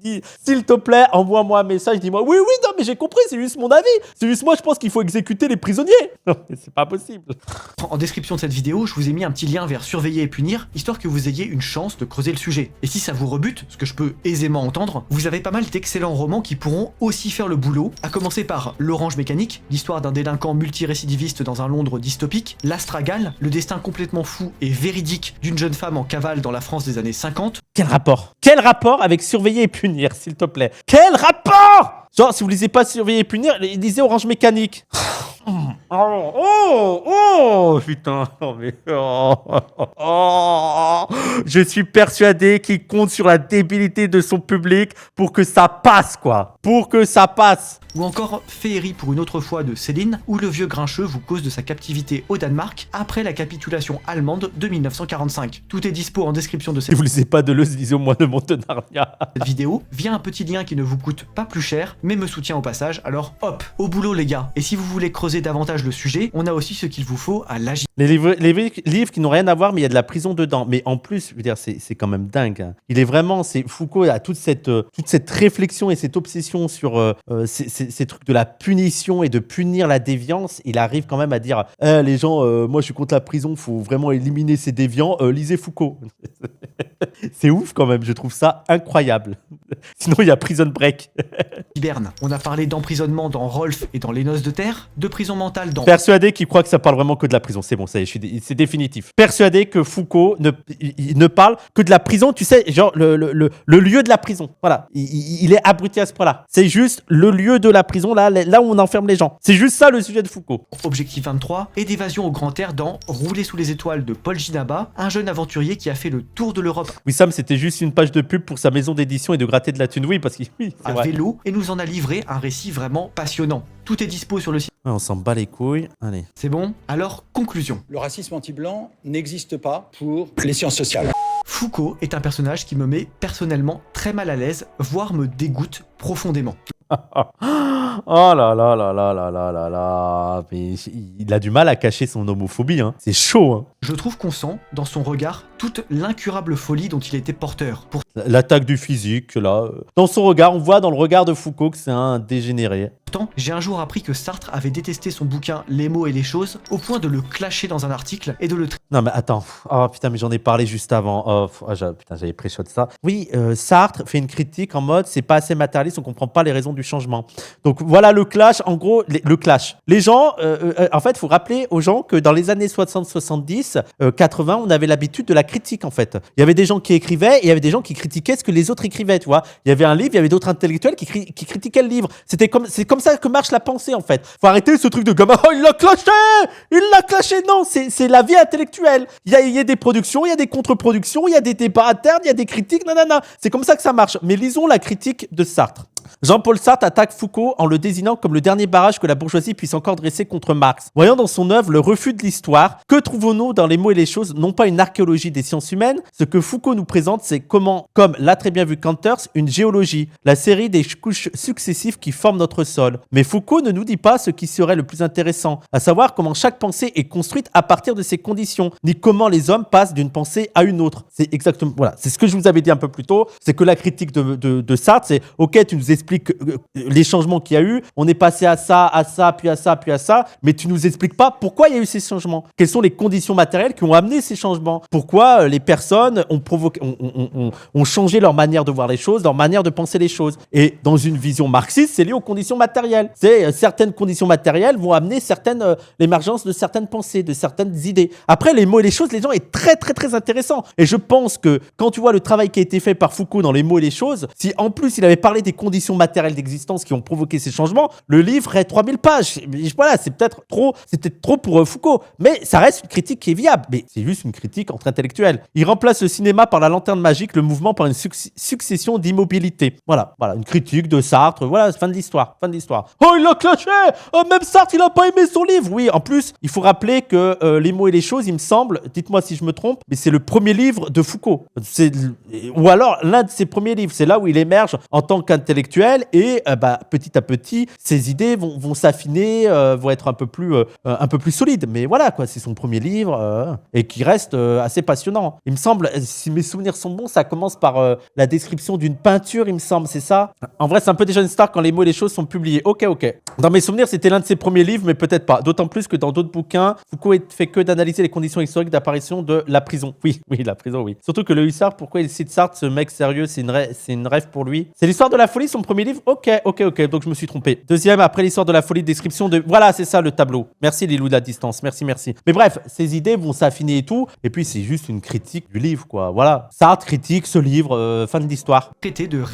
S'il te plaît, envoie-moi un message, dis-moi, oui, non, mais j'ai compris, c'est juste mon avis. C'est juste moi, je pense qu'il faut exécuter les prisonniers. Non, mais c'est pas possible. En description de cette vidéo, je vous ai mis un petit lien vers Surveiller et punir, histoire que vous ayez une chance de creuser le sujet. Et si ça vous rebute, ce que je peux aisément entendre, vous avez pas mal d'excellents romans qui pourront aussi faire le boulot, à commencer par L'Orange Mécanique, l'histoire d'un délinquant multirécidiviste dans un Londres dystopique, L'Astragale, le destin complètement fou et véridique d'une jeune femme en cavale dans la France des années 50. Quel rapport avec Surveiller et punir, s'il te plaît? Quel rapport? Genre, si vous lisez pas Surveiller et punir, lisez Orange Mécanique. Putain, je suis persuadé qu'il compte sur la débilité de son public pour que ça passe, quoi. Ou encore Féerie pour une autre fois de Céline, où le vieux grincheux vous cause de sa captivité au Danemark après la capitulation allemande de 1945. Tout est dispo en description de Si vous lisez pas Deleuze, lisez au moins de Montenarnia. cette vidéo, via un petit lien qui ne vous coûte pas plus cher, mais me soutient au passage, alors hop, au boulot les gars. Et si vous voulez creuser davantage le sujet, on a aussi ce qu'il vous faut à l'agir. Les livres qui n'ont rien à voir, mais il y a de la prison dedans. Mais en plus, je veux dire, c'est quand même dingue. Hein. Foucault a toute cette réflexion et cette obsession sur ces trucs de la punition et de punir la déviance. Il arrive quand même à dire, les gens, moi je suis contre la prison, faut vraiment éliminer ces déviants. Lisez Foucault. C'est ouf quand même, je trouve ça incroyable. Sinon, il y a Prison Break. Hiberne. On a parlé d'emprisonnement dans Rolf et dans Les Noces de Terre, de prison mentale dans... Persuadé qu'il croit que ça parle vraiment que de la prison. C'est bon, ça y est, c'est définitif. Persuadé que Foucault il ne parle que de la prison, tu sais, genre le lieu de la prison. Voilà. Il est abruti à ce point-là. C'est juste le lieu de la prison, là où on enferme les gens. C'est juste ça le sujet de Foucault. Objectif 23 et d'évasion au grand air dans Rouler sous les étoiles de Paul Ginaba, un jeune aventurier qui a fait le tour de l'Europe Wissam, c'était juste une page de pub pour sa maison d'édition et de gratter de la thune. Oui, parce que oui, c'est à vrai. vélo et nous en a livré un récit vraiment passionnant. Tout est dispo sur le site. Ouais, on s'en bat les couilles. Allez. C'est bon? Alors, conclusion. Le racisme anti-blanc n'existe pas pour les sciences sociales. Foucault est un personnage qui me met personnellement très mal à l'aise, voire me dégoûte profondément. Oh là là là là là là là là. Mais il a du mal à cacher son homophobie, hein. C'est chaud, hein. Je trouve qu'on sent dans son regard toute l'incurable folie dont il était porteur. L'attaque du physique, là. Dans son regard, on voit dans le regard de Foucault que c'est un dégénéré. Pourtant, j'ai un jour appris que Sartre avait détesté son bouquin Les mots et les choses au point de le clasher dans un article et de le Non mais attends, oh putain mais j'en ai parlé juste avant, putain j'avais pré-shot ça. Oui, Sartre fait une critique en mode c'est pas assez matérialiste, on comprend pas les raisons du changement. Donc voilà le clash, en gros, le clash. Les gens, en fait, il faut rappeler aux gens que dans les années 60, 70, 80, on avait l'habitude de la critique en fait. Il y avait des gens qui écrivaient et il y avait des gens qui critiquaient ce que les autres écrivaient, tu vois. Il y avait un livre, il y avait d'autres intellectuels qui critiquaient le livre. C'est comme ça que marche la pensée en fait. Faut arrêter ce truc de gamin, oh, il l'a clashé, non, c'est la vie intellectuelle. Il y a des productions, il y a des contre-productions, il y a des débats internes, il y a des critiques, nanana. C'est comme ça que ça marche. Mais lisons la critique de Sartre. Jean-Paul Sartre attaque Foucault en le désignant comme le dernier barrage que la bourgeoisie puisse encore dresser contre Marx. Voyant dans son œuvre le refus de l'histoire, que trouvons-nous dans Les mots et les choses, non pas une archéologie des sciences humaines? Ce que Foucault nous présente, c'est comment, comme l'a très bien vu Kanters, une géologie, la série des couches successives qui forment notre sol. Mais Foucault ne nous dit pas ce qui serait le plus intéressant, à savoir comment chaque pensée est construite à partir de ces conditions, ni comment les hommes passent d'une pensée à une autre. C'est exactement, voilà, c'est ce que je vous avais dit un peu plus tôt, c'est que la critique de Sartre, c'est ok, tu nous expliques les changements qu'il y a eu, on est passé à ça, puis à ça, puis à ça, mais tu nous expliques pas pourquoi il y a eu ces changements. Quelles sont les conditions matérielles qui ont amené ces changements? Pourquoi les personnes ont changé leur manière de voir les choses, leur manière de penser les choses? Et dans une vision marxiste, c'est lié aux conditions matérielles. C'est certaines conditions matérielles vont amener l'émergence de certaines pensées, de certaines idées. Après, Les mots et les choses, les gens est très très très intéressant. Et je pense que quand tu vois le travail qui a été fait par Foucault dans Les mots et les choses, si en plus il avait parlé des conditions matérielles d'existence qui ont provoqué ces changements, le livre ferait 3000 pages. Voilà, c'est peut-être trop pour Foucault. Mais ça reste une critique qui est viable. Mais c'est juste une critique entre intellectuels. Il remplace le cinéma par la lanterne magique, le mouvement par une succession d'immobilité. Voilà, une critique de Sartre. Voilà, fin de l'histoire. Oh, il l'a clashé! Oh, même Sartre, il a pas aimé son livre! Oui, en plus, il faut rappeler que Les mots et les choses, il me semble, dites-moi si je me trompe, mais c'est le premier livre de Foucault. Ou alors l'un de ses premiers livres. C'est là où il émerge en tant qu'intellectuel et petit à petit, ses idées vont s'affiner, vont être un peu plus solides. Mais voilà, quoi, c'est son premier livre et qui reste assez passionnant. Il me semble, si mes souvenirs sont bons, ça commence par la description d'une peinture, il me semble, c'est ça? En vrai, c'est un peu déjà une star quand Les mots et les choses sont publiés. Ok. Dans mes souvenirs, c'était l'un de ses premiers livres, mais peut-être pas. D'autant plus que dans d'autres bouquins, Foucault ne fait que d'analyser les conditions historiques d'apparition de la prison. Oui, la prison, oui. Surtout que le hussard, pourquoi il cite Sartre, ce mec sérieux, c'est une rêve pour lui. C'est l'histoire de la folie, son premier livre? Ok, donc je me suis trompé. Deuxième, après l'histoire de la folie, description de... Voilà, c'est ça le tableau. Merci Lilou de la distance, merci. Mais bref, ces idées vont s'affiner et tout, et puis c'est juste une critique du livre, quoi. Voilà, Sartre critique ce livre, fin de l'histoire.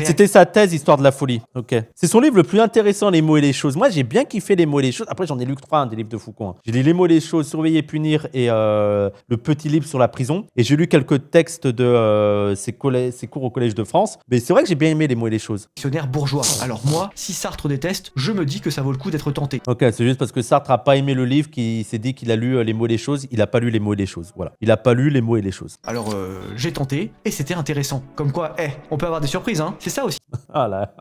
C'était sa thèse, Histoire de la folie. Ok. C'est son livre le plus intéressant, Les mots et les choses. Moi, j'ai bien kiffé Les mots et les choses. Après, j'en ai lu que 3 des livres de Foucault. Hein. J'ai lu Les mots et les choses, Surveiller, punir et le petit livre sur la prison. Et j'ai lu quelques textes de ses cours au Collège de France. Mais c'est vrai que j'ai bien aimé Les mots et les choses. Dictionnaire bourgeois. Alors moi, si Sartre déteste, je me dis que ça vaut le coup d'être tenté. Ok, c'est juste parce que Sartre a pas aimé le livre qu'il s'est dit qu'il a lu Les mots et les choses. Il a pas lu Les mots et les choses. Voilà. Il a pas lu Les mots et les choses. Alors j'ai tenté et c'était intéressant. Comme quoi, on peut avoir des surprises, hein. C'est ça aussi. Ah là.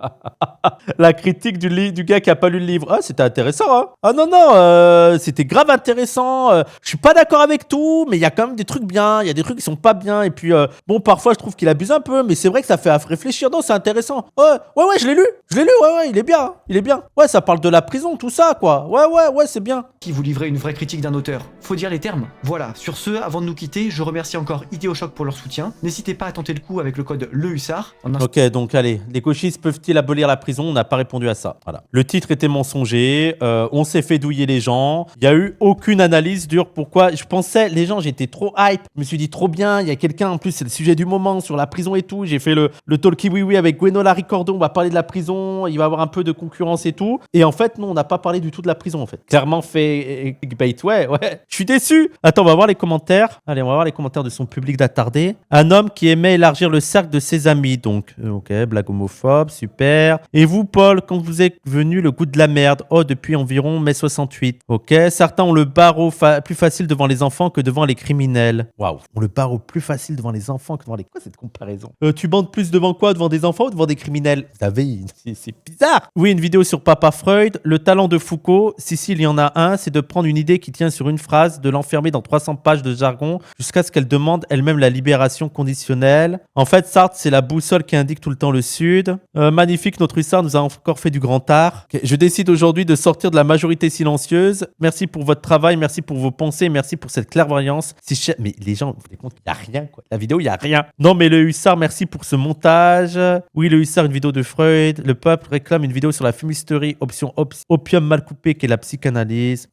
La critique du gars qui a pas lu le livre. Ah, c'était intéressant, hein. Ah non, c'était grave intéressant. Je suis pas d'accord avec tout, mais il y a quand même des trucs bien. Il y a des trucs qui sont pas bien. Et puis, bon, parfois, je trouve qu'il abuse un peu, mais c'est vrai que ça fait réfléchir. Non, c'est intéressant. Ouais, je l'ai lu. Ouais, il est bien. Ouais, ça parle de la prison, tout ça, quoi. Ouais, c'est bien. Qui vous livrait une vraie critique d'un auteur. Faut dire les termes. Voilà, sur ce, avant de nous quitter, je remercie encore Idéochoc pour leur soutien. N'hésitez pas à tenter le coup avec le code LEHUSSARD. Ok, donc allez, les Les gauchistes peuvent-ils abolir la prison? On n'a pas répondu à ça. Voilà. Le titre était mensonger. On s'est fait douiller les gens. Il n'y a eu aucune analyse dure. Pourquoi? Je pensais, les gens, j'étais trop hype. Je me suis dit trop bien. Il y a quelqu'un, en plus, c'est le sujet du moment sur la prison et tout. J'ai fait le talkie oui avec Gwenola Ricordo. On va parler de la prison. Il va y avoir un peu de concurrence et tout. Et en fait, non, on n'a pas parlé du tout de la prison, en fait. Clairement fait clickbait. Ouais. Je suis déçu. Attends, on va voir les commentaires. Allez, on va voir les commentaires de son public d'attardé. Un homme qui aimait élargir le cercle de ses amis. Donc, ok, blague homophobe, super. Et vous, Paul, quand vous êtes venu, le goût de la merde. Oh, depuis environ mai 68. Ok, certains ont le barreau plus facile devant les enfants que devant les criminels. Waouh. On le barreau plus facile devant les enfants que devant les... Quoi cette comparaison? Tu bandes plus devant quoi? Devant des enfants ou devant des criminels? Vous savez, c'est bizarre. Oui, une vidéo sur Papa Freud. Le talent de Foucault, si il y en a un, c'est de prendre une idée qui tient sur une phrase, de l'enfermer dans 300 pages de jargon jusqu'à ce qu'elle demande elle-même la libération conditionnelle. En fait, Sartre, c'est la boussole qui indique tout le temps le sud. Magnifique, notre hussard nous a encore fait du grand art. Okay. Je décide aujourd'hui de sortir de la majorité silencieuse. Merci pour votre travail, merci pour vos pensées, merci pour cette clairvoyance. Mais les gens, vous vous rendez compte, il n'y a rien, quoi. La vidéo, il n'y a rien. Non, mais le hussard, merci pour ce montage. Oui, le hussard, une vidéo de Freud. Le peuple réclame une vidéo sur la fumisterie, option opium mal coupé, qui est la psychanalyse.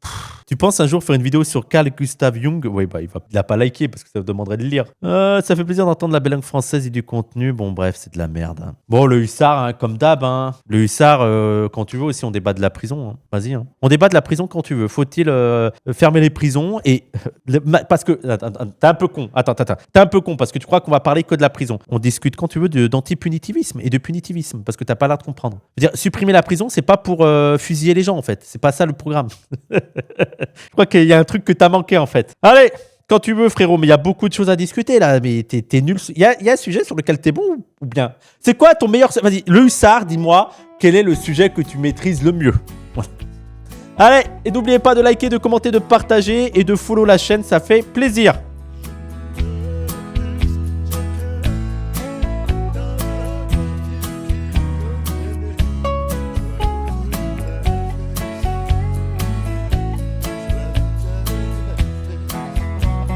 Tu penses un jour faire une vidéo sur Carl Gustav Jung? Oui, bah, il n'a pas liké parce que ça demanderait de le lire. Ça fait plaisir d'entendre la belle langue française et du contenu. Bon, bref, c'est de la merde. Hein. Bon, le hussard, hein, comme d'hab. Hein. Le hussard, quand tu veux aussi, on débat de la prison. Hein. Vas-y. Hein. On débat de la prison quand tu veux. Faut-il fermer les prisons et parce que t'es un peu con. Attends. T'es un peu con parce que tu crois qu'on va parler que de la prison. On discute quand tu veux d'anti-punitivisme et de punitivisme parce que t'as pas l'air de comprendre. Je veux dire, supprimer la prison, c'est pas pour fusiller les gens en fait. C'est pas ça le programme. Je crois qu'il y a un truc que t'as manqué en fait. Allez, quand tu veux frérot, mais il y a beaucoup de choses à discuter là, mais t'es nul. Il y a un sujet sur lequel t'es bon ou bien? C'est quoi ton meilleur... Vas-y, le hussard, dis-moi, quel est le sujet que tu maîtrises le mieux? Voilà. Allez, et n'oubliez pas de liker, de commenter, de partager et de follow la chaîne, ça fait plaisir.